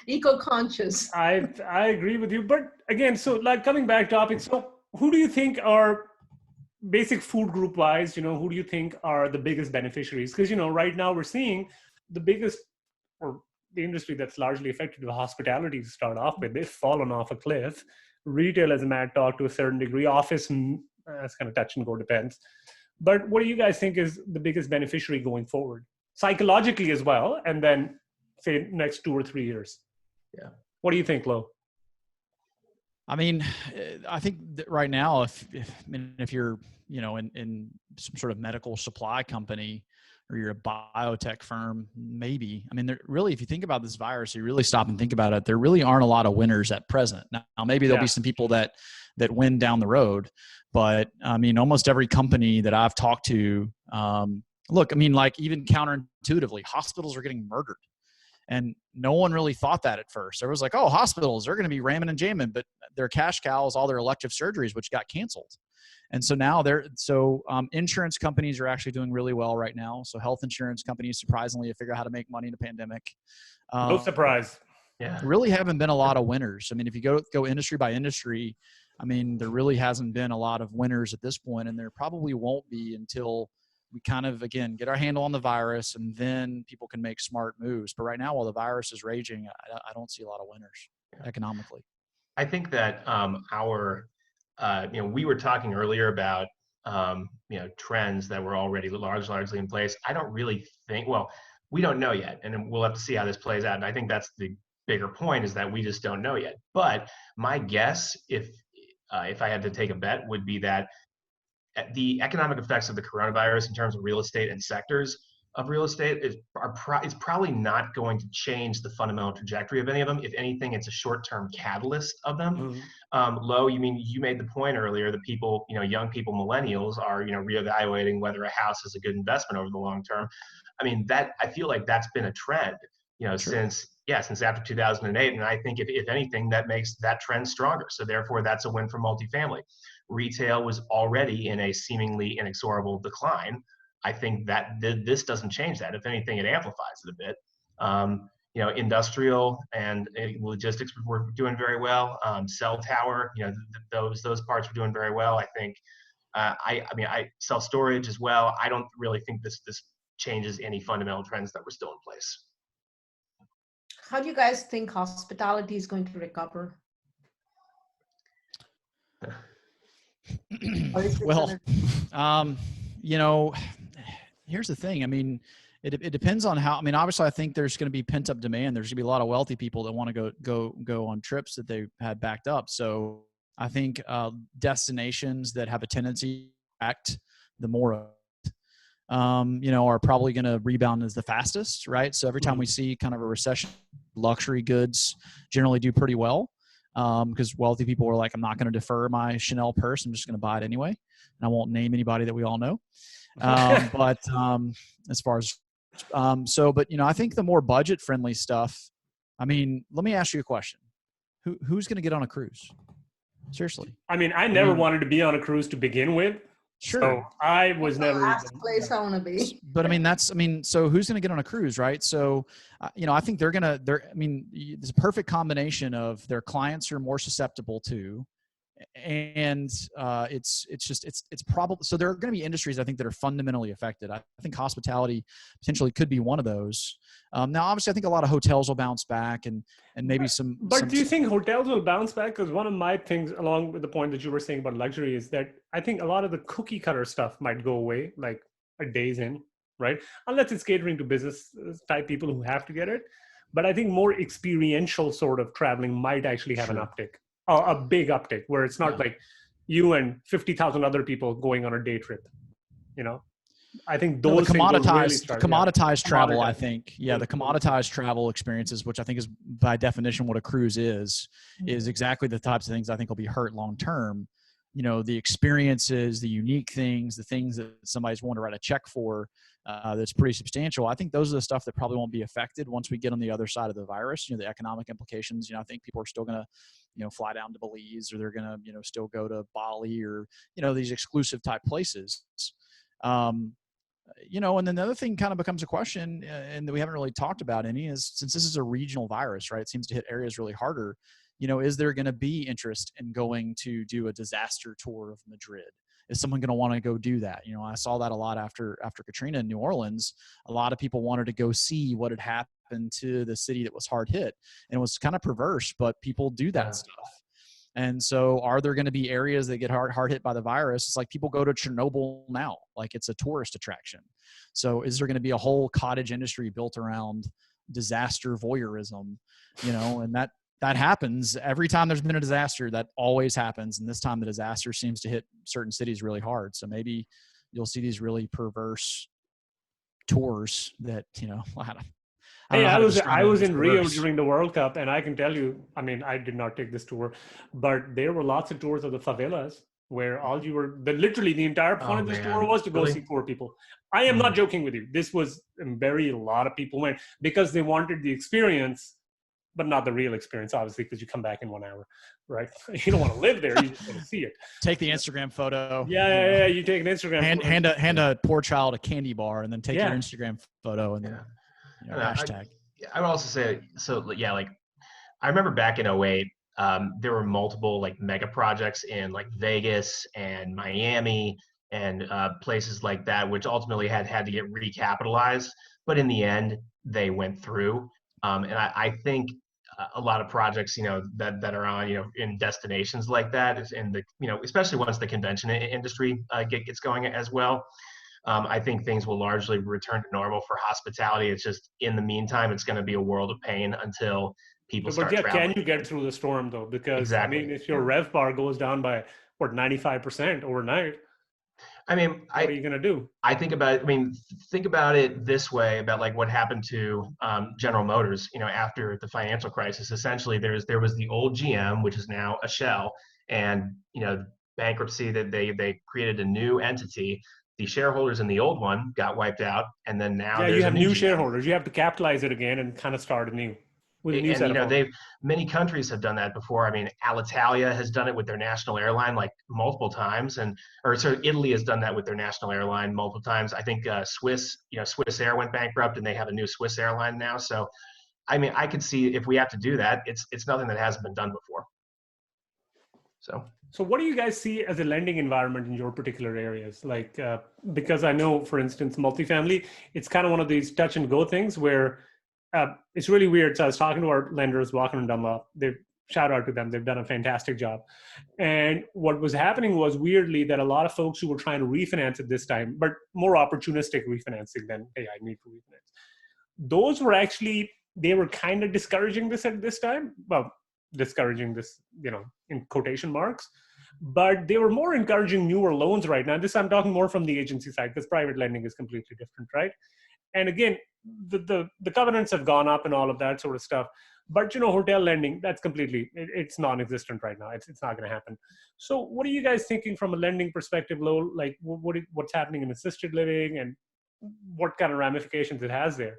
Speaker 3: eco-conscious.
Speaker 1: I agree with you, but again, so like coming back topic. So who do you think are basic food group wise, who do you think are the biggest beneficiaries? Because, right now we're seeing the biggest, or the industry that's largely affected, the hospitality to start off with, they've fallen off a cliff. Retail, as Matt talked, to a certain degree. Office, that's kind of touch and go, depends. But what do you guys think is the biggest beneficiary going forward? Psychologically as well, and then say next 2 or 3 years.
Speaker 4: Yeah.
Speaker 1: What do you think, Lo?
Speaker 2: I mean, I think that right now, if you're, in some sort of medical supply company, or you're a biotech firm, maybe. I mean, really, if you think about this virus, you really stop and think about it, there really aren't a lot of winners at present. Now maybe there'll be some people that win down the road, but I mean, almost every company that I've talked to, look, I mean, like even counterintuitively, hospitals are getting murdered. And no one really thought that at first. There was like, oh, hospitals, they're going to be ramming and jamming, but their cash cows, all their elective surgeries, which got canceled. And so now insurance companies are actually doing really well right now. So health insurance companies, surprisingly, have figured out how to make money in a pandemic.
Speaker 1: No surprise.
Speaker 4: Yeah.
Speaker 2: Really haven't been a lot of winners. I mean, if you go industry by industry, I mean, there really hasn't been a lot of winners at this point, and there probably won't be until we kind of, again, get our handle on the virus, and then people can make smart moves. But right now, while the virus is raging, I don't see a lot of winners economically.
Speaker 4: I think that we were talking earlier about, trends that were already largely in place. I don't really think, well, we don't know yet, and we'll have to see how this plays out. And I think that's the bigger point, is that we just don't know yet. But my guess, if I had to take a bet, would be that the economic effects of the coronavirus in terms of real estate and sectors of real estate is probably not going to change the fundamental trajectory of any of them. If anything, it's a short-term catalyst of them. Mm-hmm. Lo, you made the point earlier that people, young people, millennials, are reevaluating whether a house is a good investment over the long term. I mean, I feel like that's been a trend, since after 2008. And I think if anything, that makes that trend stronger. So therefore, that's a win for multifamily. Retail was already in a seemingly inexorable decline. I think that this doesn't change that. If anything, it amplifies it a bit. Industrial and logistics were doing very well. Cell tower, those parts were doing very well. I think, self-storage as well. I don't really think this changes any fundamental trends that were still in place.
Speaker 3: How do you guys think hospitality is going to recover?
Speaker 2: Well, here's the thing. I mean, it depends on how. I mean, obviously, I think there's going to be pent up demand. There's going to be a lot of wealthy people that want to go on trips that they had backed up. So I think destinations that have a tendency to act the more, are probably going to rebound as the fastest, right? So every time we see kind of a recession, luxury goods generally do pretty well. Because wealthy people were like, I'm not going to defer my Chanel purse. I'm just going to buy it anyway. And I won't name anybody that we all know. But as far as, I think the more budget friendly stuff, I mean, let me ask you a question. Who's going to get on a cruise? Seriously.
Speaker 1: I mean, I never wanted to be on a cruise to begin with.
Speaker 2: Sure.
Speaker 1: So I was never the
Speaker 3: last place I want to be.
Speaker 2: But so who's going to get on a cruise, right? So, I think there's a perfect combination of their clients are more susceptible to, And it's probably, so there are going to be industries I think that are fundamentally affected. I think hospitality potentially could be one of those. Now, obviously, I think a lot of hotels will bounce back, and maybe some.
Speaker 1: But do you think hotels will bounce back? Because one of my things, along with the point that you were saying about luxury, is that I think a lot of the cookie cutter stuff might go away, like a days in, right? Unless it's catering to business type people who have to get it. But I think more experiential sort of traveling might actually have an uptick. A big uptick, where it's not like you and 50,000 other people going on a day trip. I think those
Speaker 2: the
Speaker 1: commoditized
Speaker 2: travel. I think, the commoditized travel experiences, which I think is by definition what a cruise is exactly the types of things I think will be hurt long term. The experiences, the unique things, the things that somebody's willing to write a check for, that's pretty substantial. I think those are the stuff that probably won't be affected once we get on the other side of the virus. The economic implications. I think people are still going to, fly down to Belize, or they're going to, still go to Bali, or these exclusive type places. And then the other thing kind of becomes a question, and that we haven't really talked about any, is since this is a regional virus, right? It seems to hit areas really harder. Is there going to be interest in going to do a disaster tour of Madrid? Is someone going to want to go do that? I saw that a lot after Katrina in New Orleans. A lot of people wanted to go see what had happened to the city that was hard hit. And it was kind of perverse, but people do that stuff. And so are there going to be areas that get hard hit by the virus? It's like people go to Chernobyl now, like it's a tourist attraction. So is there going to be a whole cottage industry built around disaster voyeurism, and that happens every time there's been a disaster. That always happens. And this time the disaster seems to hit certain cities really hard. So maybe you'll see these really perverse tours that,
Speaker 1: I was in Rio during the World Cup, and I can tell you, I did not take this tour, but there were lots of tours of the favelas where literally the entire point of this tour was to go see poor people. I am not joking with you. This was a lot of people went because they wanted the experience, but not the real experience, obviously, because you come back in 1 hour, right? You don't want to live there. You just want to see it.
Speaker 2: Take the Instagram photo.
Speaker 1: Yeah. You take an Instagram photo.
Speaker 2: Hand a poor child a candy bar, and then take your Instagram photo and then hashtag.
Speaker 4: I would also say, I remember back in 2008, there were multiple mega projects in Vegas and Miami and places like that, which ultimately had to get recapitalized. But in the end, they went through. And I think a lot of projects, that are on, in destinations like that is in the, especially once the convention industry gets going as well. I think things will largely return to normal for hospitality. It's just in the meantime, it's going to be a world of pain until people start traveling.
Speaker 1: Can you get through the storm though? Because if your RevPAR goes down by 95% overnight, what are you going to do? Think
Speaker 4: about it this way, about what happened to General Motors, after the financial crisis. Essentially, there was the old GM, which is now a shell, and, bankruptcy, that they created a new entity. The shareholders in the old one got wiped out, and then now
Speaker 1: you have new shareholders. You have to capitalize it again and kind of start anew.
Speaker 4: Many countries have done that before. Alitalia has done it with their national airline multiple times, Italy has done that with their national airline multiple times. I think Swiss Air went bankrupt, and they have a new Swiss airline now. So, I could see if we have to do that, it's nothing that hasn't been done before.
Speaker 1: So what do you guys see as a lending environment in your particular areas? Because I know, for instance, multifamily, it's kind of one of these touch and go things where it's really weird. So I was talking to our lenders, Walker and Dunlop. Shout out to them. They've done a fantastic job. And what was happening was weirdly that a lot of folks who were trying to refinance at this time, but more opportunistic refinancing than, hey, I need to refinance. Those were actually, they were kind of discouraging this at this time. Well, discouraging this, in quotation marks. But they were more encouraging newer loans right now. This I'm talking more from the agency side, because private lending is completely different, right? And again, the covenants have gone up and all of that sort of stuff. But hotel lending, that's completely, it's non-existent right now. It's not going to happen. So what are you guys thinking from a lending perspective, Lo? What's happening in assisted living and what kind of ramifications it has there?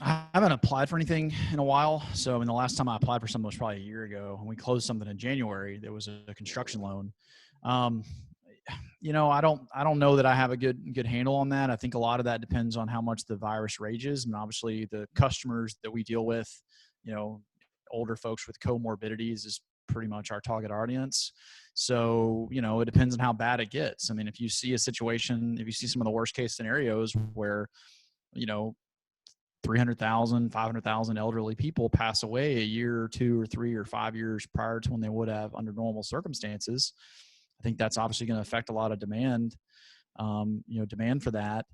Speaker 2: I haven't applied for anything in a while. So the last time I applied for something was probably a year ago, and we closed something in January. There was a construction loan. I don't know that I have a good handle on that. I think a lot of that depends on how much the virus rages. Obviously the customers that we deal with, older folks with comorbidities is pretty much our target audience. So, you know, it depends on how bad it gets. I mean, if you see a situation, if you see some of the worst case scenarios where, you know, 300,000, 500,000 elderly people pass away a year or 2 or 3 or 5 years prior to when they would have under normal circumstances, I think that's obviously going to affect a lot of demand, demand for that.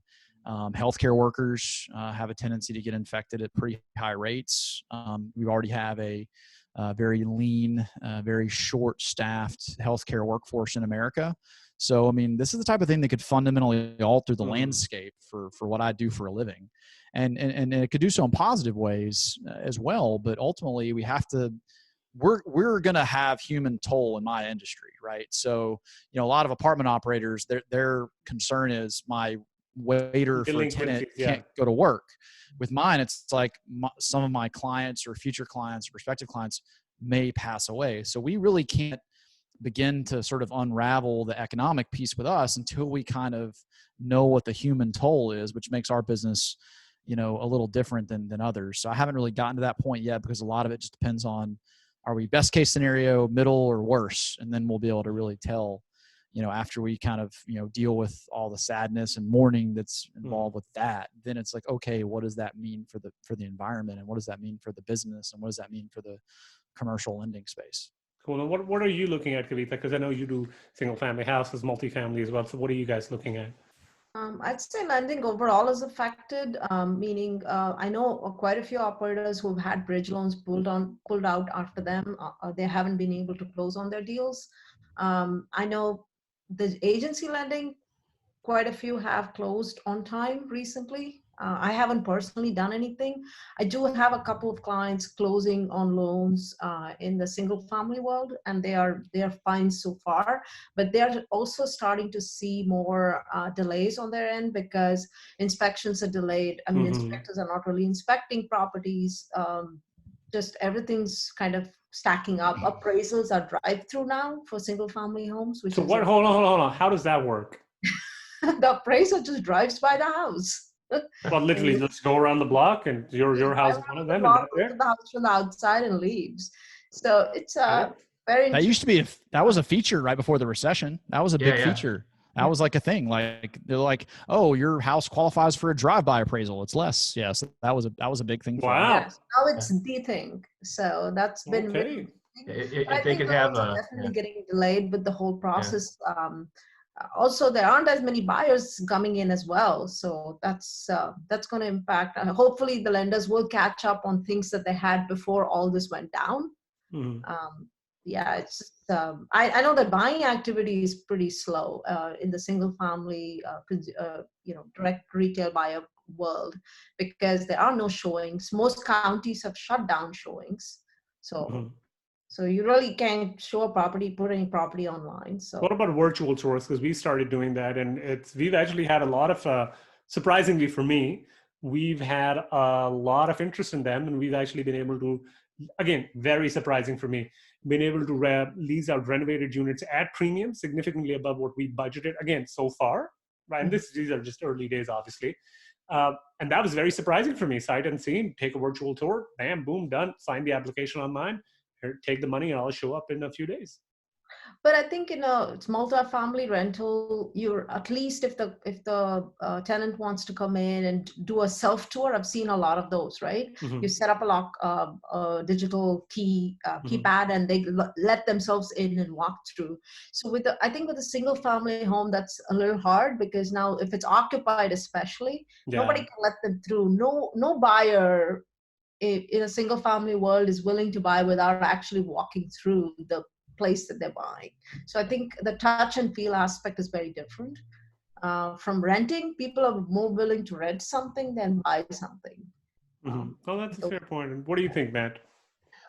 Speaker 2: Healthcare workers have a tendency to get infected at pretty high rates. We already have a very lean, very short-staffed healthcare workforce in America. So, I mean, this is the type of thing that could fundamentally alter the landscape for what I do for a living. And it could do so in positive ways as well. But ultimately, we have to, we're going to have human toll in my industry, right? So, you know, a lot of apartment operators, their concern is my waiter for a tenant can't go to work. With mine, it's like some of my clients or future clients or prospective clients may pass away. So we really can't begin to sort of unravel the economic piece with us until we kind of know what the human toll is, which makes our business, you know, a little different than others. So I haven't really gotten to that point yet because a lot of it just depends on, are we best case scenario, middle, or worse? And then we'll be able to really tell, you know, after we kind of, you know, deal with all the sadness and mourning that's involved with that, then it's like, okay, what does that mean for the environment? And what does that mean for the business? And what does that mean for the commercial lending space?
Speaker 1: Cool. And what are you looking at, Kavitha? Because I know you do single family houses, multifamily as well. So what are you guys looking at?
Speaker 3: I'd say lending overall is affected, meaning I know quite a few operators who've had bridge loans pulled out after them. They haven't been able to close on their deals. I know the agency lending, quite a few have closed on time recently. I haven't personally done anything. I do have a couple of clients closing on loans in the single family world, and they are fine so far. But they're also starting to see more delays on their end because inspections are delayed. I mean, inspectors are not really inspecting properties. Just everything's kind of stacking up. Appraisals are drive-through now for single family homes.
Speaker 1: So what? Hold on. How does that work?
Speaker 3: The appraiser just drives by the house.
Speaker 1: Well, literally, let's go around the block, and your house is one of them, and that's it.
Speaker 3: The house from the outside and leaves. So it's very.
Speaker 2: That used to be that was a feature right before the recession. That was a big feature. That was like a thing. Like they're like, oh, your house qualifies for a drive-by appraisal. It's less. Yes, that was a big thing.
Speaker 1: Wow.
Speaker 3: Yes, now it's the thing. So that's been.
Speaker 1: Okay.
Speaker 3: I think
Speaker 4: could have
Speaker 3: definitely getting delayed with the whole process. Also, there aren't as many buyers coming in as well, so that's going to impact. Hopefully, the lenders will catch up on things that they had before all this went down. It's just, I know that buying activity is pretty slow in the single family, direct retail buyer world because there are no showings. Most counties have shut down showings, so. So you really can't show a property, put any property online. So
Speaker 1: what about virtual tours? Because we started doing that, and we've actually had a lot of, surprisingly for me, we've had a lot of interest in them, and we've actually been able to, again, very surprising for me, been able to lease out renovated units at premium, significantly above what we budgeted. Again, so far, right? And these are just early days, obviously. And that was very surprising for me. Sight unseen, take a virtual tour, bam, boom, done. Sign the application online. Take the money and I'll show up in a few days.
Speaker 3: But I think it's multi-family rental. You're at least if the tenant wants to come in and do a self tour. I've seen a lot of those. Right, you set up a digital keypad, and they let themselves in and walk through. So I think with a single family home, that's a little hard because now if it's occupied, especially, nobody can let them through. No buyer in a single family world is willing to buy without actually walking through the place that they're buying. So I think the touch and feel aspect is very different. From renting, people are more willing to rent something than buy something.
Speaker 1: Oh, that's a fair point. And what do you think, Matt?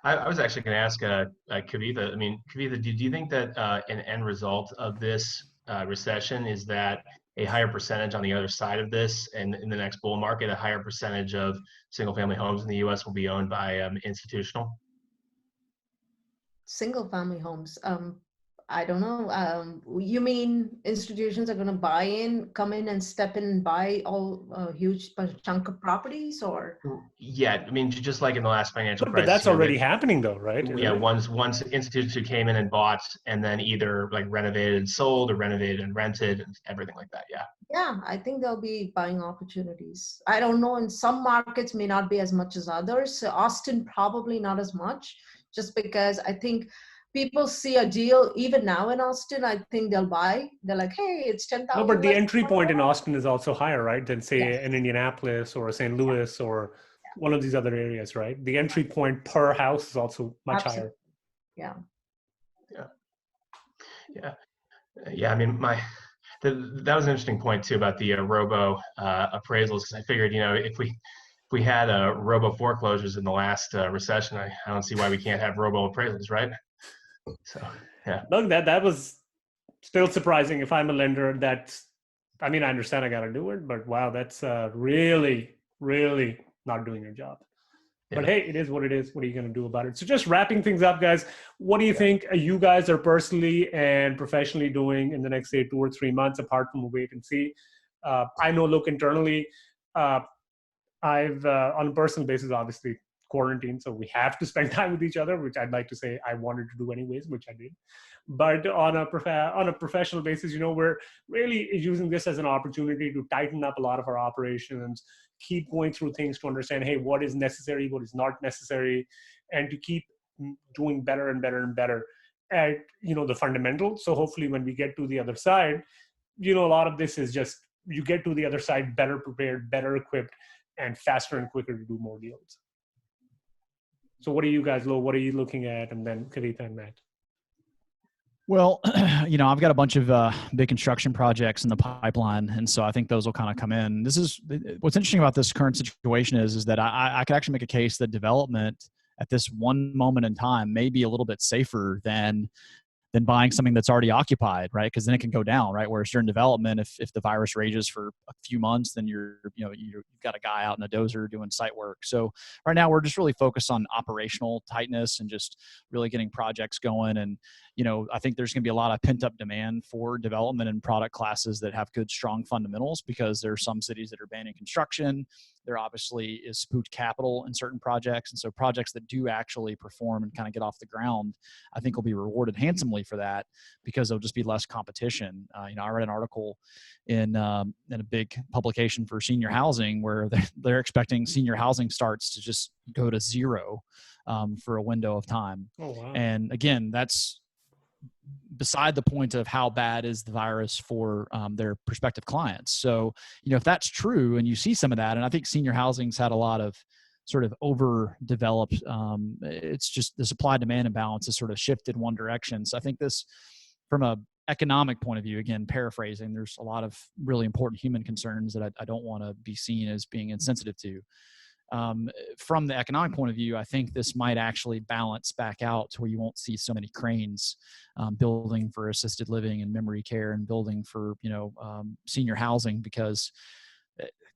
Speaker 4: I was actually going to ask Kavitha. I mean, Kavitha, do you think that an end result of this recession is that a higher percentage on the other side of this, and in the next bull market, a higher percentage of single-family homes in the U.S. will be owned by institutional?
Speaker 3: Single-family homes. I don't know. You mean institutions are going to come in and step in and buy all a huge chunk of properties, or?
Speaker 4: Yeah, I mean, just like in the last financial
Speaker 1: But
Speaker 4: crisis,
Speaker 1: that's already happening though, right? Isn't
Speaker 4: yeah,
Speaker 1: it?
Speaker 4: once institutions who came in and bought and then either like renovated and sold or renovated and rented and everything like that. Yeah.
Speaker 3: Yeah, I think there'll be buying opportunities. I don't know. In some markets may not be as much as others. So Austin probably not as much, just because I think people see a deal even now in Austin. I think they'll buy. They're like, hey, it's
Speaker 1: No,
Speaker 3: 10,000
Speaker 1: but the
Speaker 3: less.
Speaker 1: entry point in Austin is also higher, right, than
Speaker 3: Yes,
Speaker 1: say in Indianapolis or St. Louis or one of these other areas, right? The entry point per house is also much higher.
Speaker 3: absolutely. Yeah.
Speaker 4: Yeah. Yeah. Yeah. I mean, that was an interesting point too about the robo appraisals, because I figured, if we had robo foreclosures in the last recession, I don't see why we can't have robo appraisals, right? So yeah.
Speaker 1: Look, that was still surprising. If I'm a lender, I mean, I understand I got to do it, but wow, that's really, really not doing your job. But
Speaker 4: Yeah.
Speaker 1: hey, it is what it is. What are you going to do about it? So just wrapping things up, guys, what do you think you guys are personally and professionally doing in the next, say, 2 or 3 months, apart from a wait and see? I know, look, internally, I've, on a personal basis, obviously, quarantine, so we have to spend time with each other, which I'd like to say I wanted to do anyways, which I did. But on a professional basis, we're really using this as an opportunity to tighten up a lot of our operations, keep going through things to understand, hey, what is necessary, what is not necessary, and to keep doing better and better and better at the fundamentals. So hopefully when we get to the other side, a lot of this is just you get to the other side better prepared, better equipped, and faster and quicker to do more deals. So what are you guys, Lo? What are you looking at? And then Kavitha and Matt.
Speaker 2: Well, I've got a bunch of big construction projects in the pipeline, and so I think those will kind of come in. This is what's interesting about this current situation is that I could actually make a case that development at this one moment in time may be a little bit safer than buying something that's already occupied, right? Because then it can go down, right? Whereas during development, if the virus rages for a few months, then you've got a guy out in a dozer doing site work. So right now we're just really focused on operational tightness and just really getting projects going. And I think there's going to be a lot of pent up demand for development and product classes that have good, strong fundamentals, because there are some cities that are banning construction. There obviously is spooked capital in certain projects. And so projects that do actually perform and kind of get off the ground, I think will be rewarded handsomely for that, because there'll just be less competition. I read an article in a big publication for senior housing where they're expecting senior housing starts to just go to zero for a window of time.
Speaker 1: Oh, wow.
Speaker 2: And again, that's beside the point of how bad is the virus for their prospective clients. So, if that's true and you see some of that, and I think senior housing's had a lot of sort of overdeveloped, it's just the supply demand imbalance has sort of shifted one direction. So I think this, from a economic point of view, again, paraphrasing, there's a lot of really important human concerns that I don't want to be seen as being insensitive to. From the economic point of view, I think this might actually balance back out to where you won't see so many cranes building for assisted living and memory care and building for senior housing, because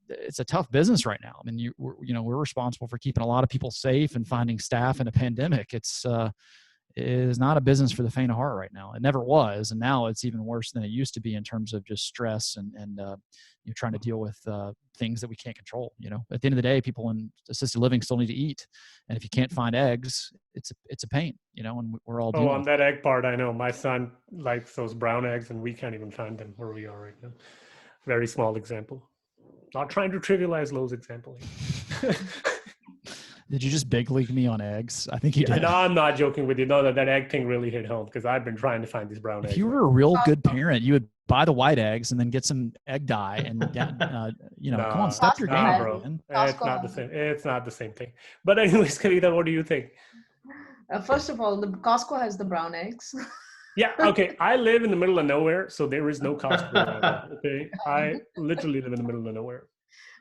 Speaker 2: it's a tough business right now. I mean, we're responsible for keeping a lot of people safe and finding staff in a pandemic. It is not a business for the faint of heart right now. It never was, and now it's even worse than it used to be in terms of just stress and trying to deal with things that we can't control. At the end of the day, people in assisted living still need to eat, and if you can't find eggs, it's a pain. And we're all dealing
Speaker 1: On
Speaker 2: with
Speaker 1: that egg part, I know my son likes those brown eggs, and we can't even find them where we are right now. Very small example. Not trying to trivialize Lowe's example.
Speaker 2: Did you just big league me on eggs? I think you did.
Speaker 1: No, I'm not joking with you. No, that egg thing really hit home, because I've been trying to find these brown eggs.
Speaker 2: If you were a real good parent, you would buy the white eggs and then get some egg dye and come on, step your game up,
Speaker 1: bro.
Speaker 2: man.
Speaker 1: It's not the same. It's not the same thing. But anyways, Kavitha, what do you think?
Speaker 3: First of all, the Costco has the brown eggs.
Speaker 1: Yeah, okay. I live in the middle of nowhere, so there is no Costco around. Okay, I literally live in the middle of nowhere.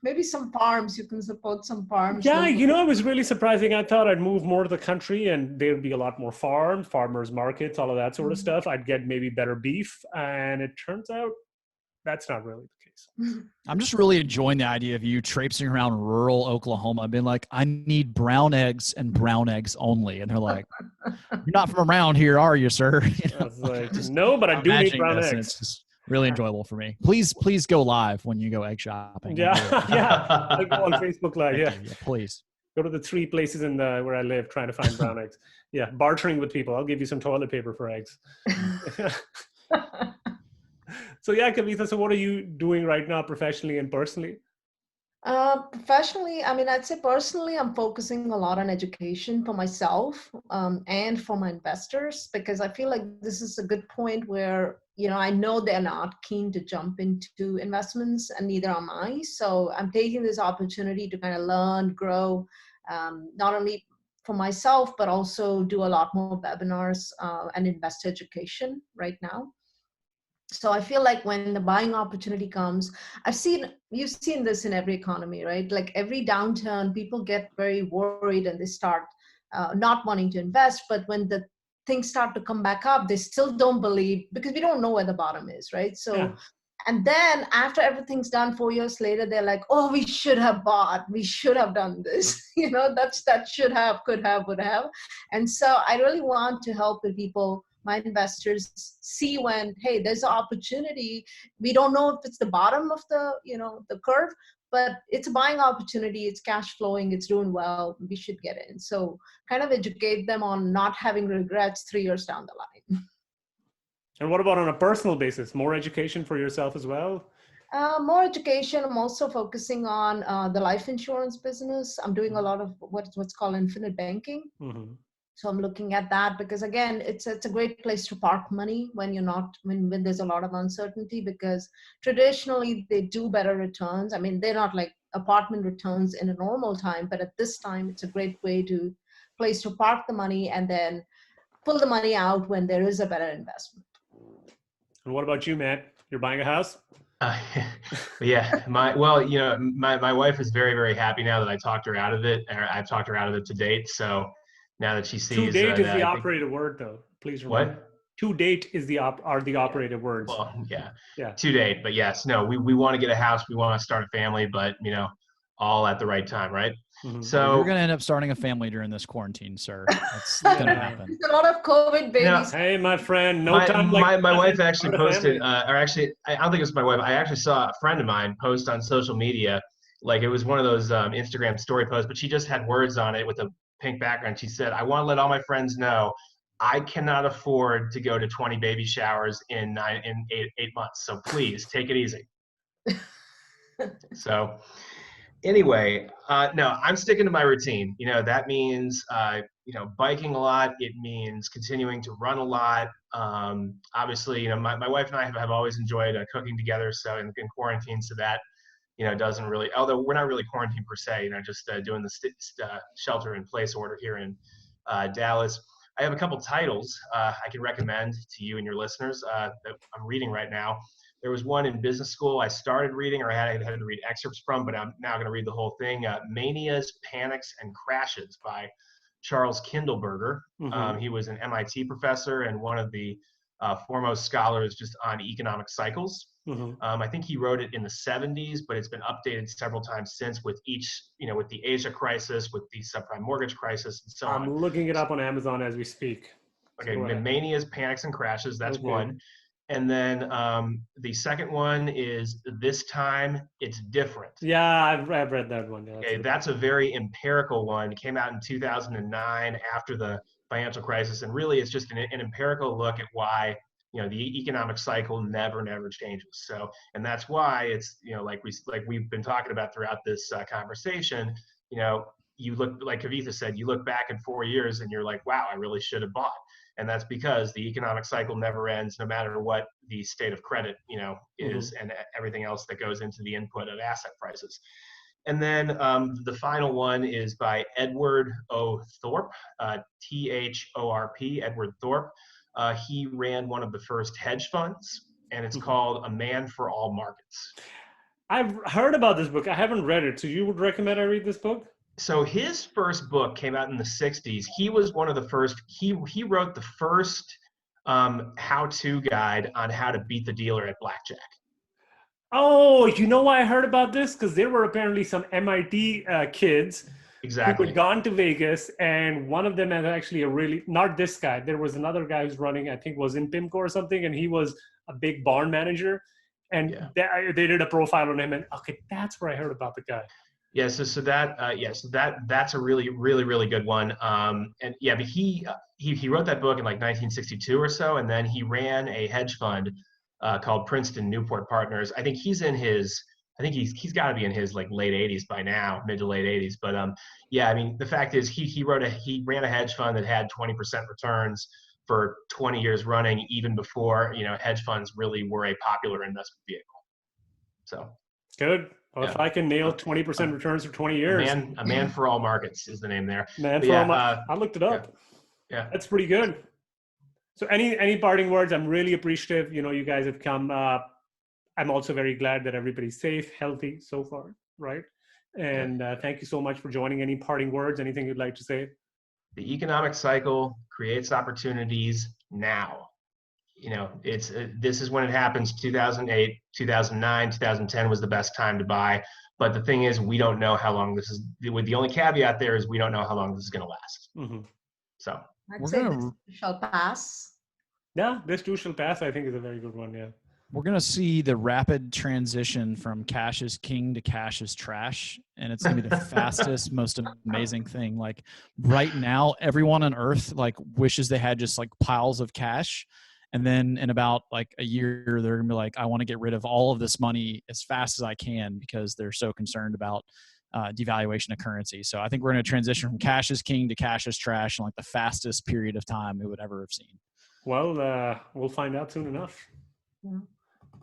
Speaker 3: Maybe some farms. You can support some farms.
Speaker 1: Yeah, it was really surprising. I thought I'd move more to the country and there'd be a lot more farmers markets, all of that sort of stuff. I'd get maybe better beef, and it turns out that's not really the case. beneficiaries.
Speaker 2: I'm just really enjoying the idea of you traipsing around rural Oklahoma, being like, I need brown eggs and brown eggs only. And they're like, you're not from around here, are you, sir? You
Speaker 1: I
Speaker 2: know,
Speaker 1: was like, no, but I do need
Speaker 2: imagining
Speaker 1: brown
Speaker 2: this, and
Speaker 1: eggs.
Speaker 2: it's just really enjoyable for me. Please go live when you go egg shopping.
Speaker 1: Yeah, yeah. I'll go on Facebook Live.
Speaker 2: Thank
Speaker 1: Yeah.
Speaker 2: you. Yeah, please.
Speaker 1: Go to the 3 places in where I live trying to find brown eggs. Yeah, bartering with people. I'll give you some toilet paper for eggs. So yeah, Kavitha, so what are you doing right now professionally and personally?
Speaker 3: Professionally, I mean, I'd say personally, I'm focusing a lot on education for myself and for my investors, because I feel like this is a good point where, I know they're not keen to jump into investments, and neither am I. So I'm taking this opportunity to kind of learn, grow, not only for myself, but also do a lot more webinars and investor education right now. So I feel like when the buying opportunity comes, you've seen this in every economy, right? Like every downturn, people get very worried and they start not wanting to invest. But when the things start to come back up, they still don't believe, because we don't know where the bottom is, right? So,
Speaker 1: Yeah.
Speaker 3: and then after everything's done 4 years later, they're like, oh, we should have bought, we should have done this. That should have, could have, would have. And so I really want to help the people, my investors, see when, hey, there's an opportunity. We don't know if it's the bottom of the curve, but it's a buying opportunity. It's cash flowing. It's doing well. We should get in. So kind of educate them on not having regrets 3 years down the line.
Speaker 1: And what about on a personal basis? More education for yourself as well?
Speaker 3: More education. I'm also focusing on the life insurance business. I'm doing a lot of what's called infinite banking.
Speaker 1: Mm-hmm.
Speaker 3: So I'm looking at that because, again, it's a great place to park money when when there's a lot of uncertainty, because traditionally they do better returns. I mean, they're not like apartment returns in a normal time, but at this time it's a great place to park the money and then pull the money out when there is a better investment.
Speaker 1: And what about you, Matt? You're buying a house?
Speaker 4: Yeah, my wife is very, very happy now that I talked her out of it, or I've talked her out of it to date. So now that she sees
Speaker 1: to date is
Speaker 4: that
Speaker 1: the operative word, though. Please remember.
Speaker 4: What?
Speaker 1: To date is the operative words.
Speaker 4: Well, yeah,
Speaker 1: Yeah.
Speaker 4: to date, but yes, no, we want to get a house, we want to start a family, but all at the right time, right?
Speaker 1: Mm-hmm.
Speaker 4: So
Speaker 2: you're going to end up starting a family during this quarantine, sir. That's going to happen.
Speaker 3: There's a lot of COVID babies.
Speaker 1: Hey, my friend,
Speaker 4: my wife actually posted,
Speaker 1: I
Speaker 4: don't think it was my wife. I actually saw a friend of mine post on social media, like it was one of those Instagram story posts, but she just had words on it with a pink background. She said, "I want to let all my friends know I cannot afford to go to 20 baby showers in 8 months. So please take it easy." So anyway, no, I'm sticking to my routine. That means, biking a lot. It means continuing to run a lot. Obviously, my wife and I have always enjoyed cooking together. So in quarantine, so that, doesn't really, although we're not really quarantined per se, just doing the shelter in place order here in Dallas. I have a couple titles I can recommend to you and your listeners that I'm reading right now. There was one in business school I started reading, or I had to read excerpts from, but I'm now going to read the whole thing. Manias, Panics, and Crashes by Charles Kindleberger.
Speaker 1: Mm-hmm.
Speaker 4: He was an MIT professor and one of the foremost scholars just on economic cycles.
Speaker 1: Mm-hmm.
Speaker 4: I think he wrote it in the 70s, but it's been updated several times since with each, with the Asia crisis, with the subprime mortgage crisis, and so on.
Speaker 1: I'm looking it up on Amazon as we speak.
Speaker 4: Okay, Manias, Panics, and Crashes. That's
Speaker 1: okay.
Speaker 4: one. And then the second one is This Time It's Different.
Speaker 1: Yeah, I've read that one. Yeah,
Speaker 4: okay, that's a very empirical one. It came out in 2009 after the financial crisis, and really it's just an empirical look at why the economic cycle never changes. So, and that's why it's like we've been talking about throughout this conversation. You look, like Kavitha said, you look back in 4 years and you're like, wow, I really should have bought. And that's because the economic cycle never ends, no matter what the state of credit, is, and everything else that goes into the input of asset prices. And then the final one is by Edward O. Thorpe, Thorp, Edward Thorpe. He ran one of the first hedge funds, and it's called A Man for All Markets.
Speaker 1: I've heard about this book. I haven't read it. So you would recommend I read this book?
Speaker 4: So his first book came out in the 60s. He was one of the first, he wrote the first how-to guide on how to beat the dealer at blackjack.
Speaker 1: Oh, you know why I heard about this? Because there were apparently some MIT kids who
Speaker 4: Exactly.
Speaker 1: had gone to Vegas, and one of them had actually a really, not this guy, there was another guy who's running, I think was in PIMCO or something, and he was a big barn manager. And
Speaker 4: Yeah.
Speaker 1: they did a profile on him, and okay, that's where I heard about the guy.
Speaker 4: Yeah, so that's a really, really, really good one. And yeah, but he wrote that book in like 1962 or so, and then he ran a hedge fund called Princeton Newport Partners. I think he's got to be in his like late 80s by now, mid to late 80s. But yeah, I mean, the fact is he ran a hedge fund that had 20% returns for 20 years running, even before, you know, hedge funds really were a popular investment vehicle. So
Speaker 1: good. Well, if I can nail 20% returns for 20 years.
Speaker 4: A man for all markets is the name there.
Speaker 1: Man for all markets. I looked it up.
Speaker 4: Yeah.
Speaker 1: That's pretty good. So any parting words? I'm really appreciative. You know, you guys have come. I'm also very glad that everybody's safe, healthy so far, right? And thank you so much for joining. Any parting words? Anything you'd like to say?
Speaker 4: The economic cycle creates opportunities now. You know, this is when it happens. 2008, 2009, 2010 was the best time to buy. But the thing is, we don't know how long this is. With the only caveat there is we don't know how long this is going to last.
Speaker 1: Mm-hmm.
Speaker 4: So
Speaker 3: I'd say this shall pass.
Speaker 1: Yeah, this too shall pass, I think, is a very good one. Yeah.
Speaker 2: We're going to see the rapid transition from cash is king to cash is trash. And it's going to be the fastest, most amazing thing. Like right now, everyone on earth like wishes they had just like piles of cash. And then in about like a year, they're going to be like, I want to get rid of all of this money as fast as I can because they're so concerned about devaluation of currency. So I think we're going to transition from cash is king to cash is trash in like the fastest period of time we would ever have seen.
Speaker 1: Well, we'll find out soon enough.
Speaker 3: Yeah.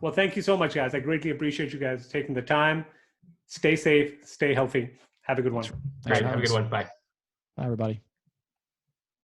Speaker 1: Well, thank you so much, guys. I greatly appreciate you guys taking the time. Stay safe, stay healthy. Have a good one.
Speaker 4: Great. Have a good one. Bye.
Speaker 2: Bye, everybody.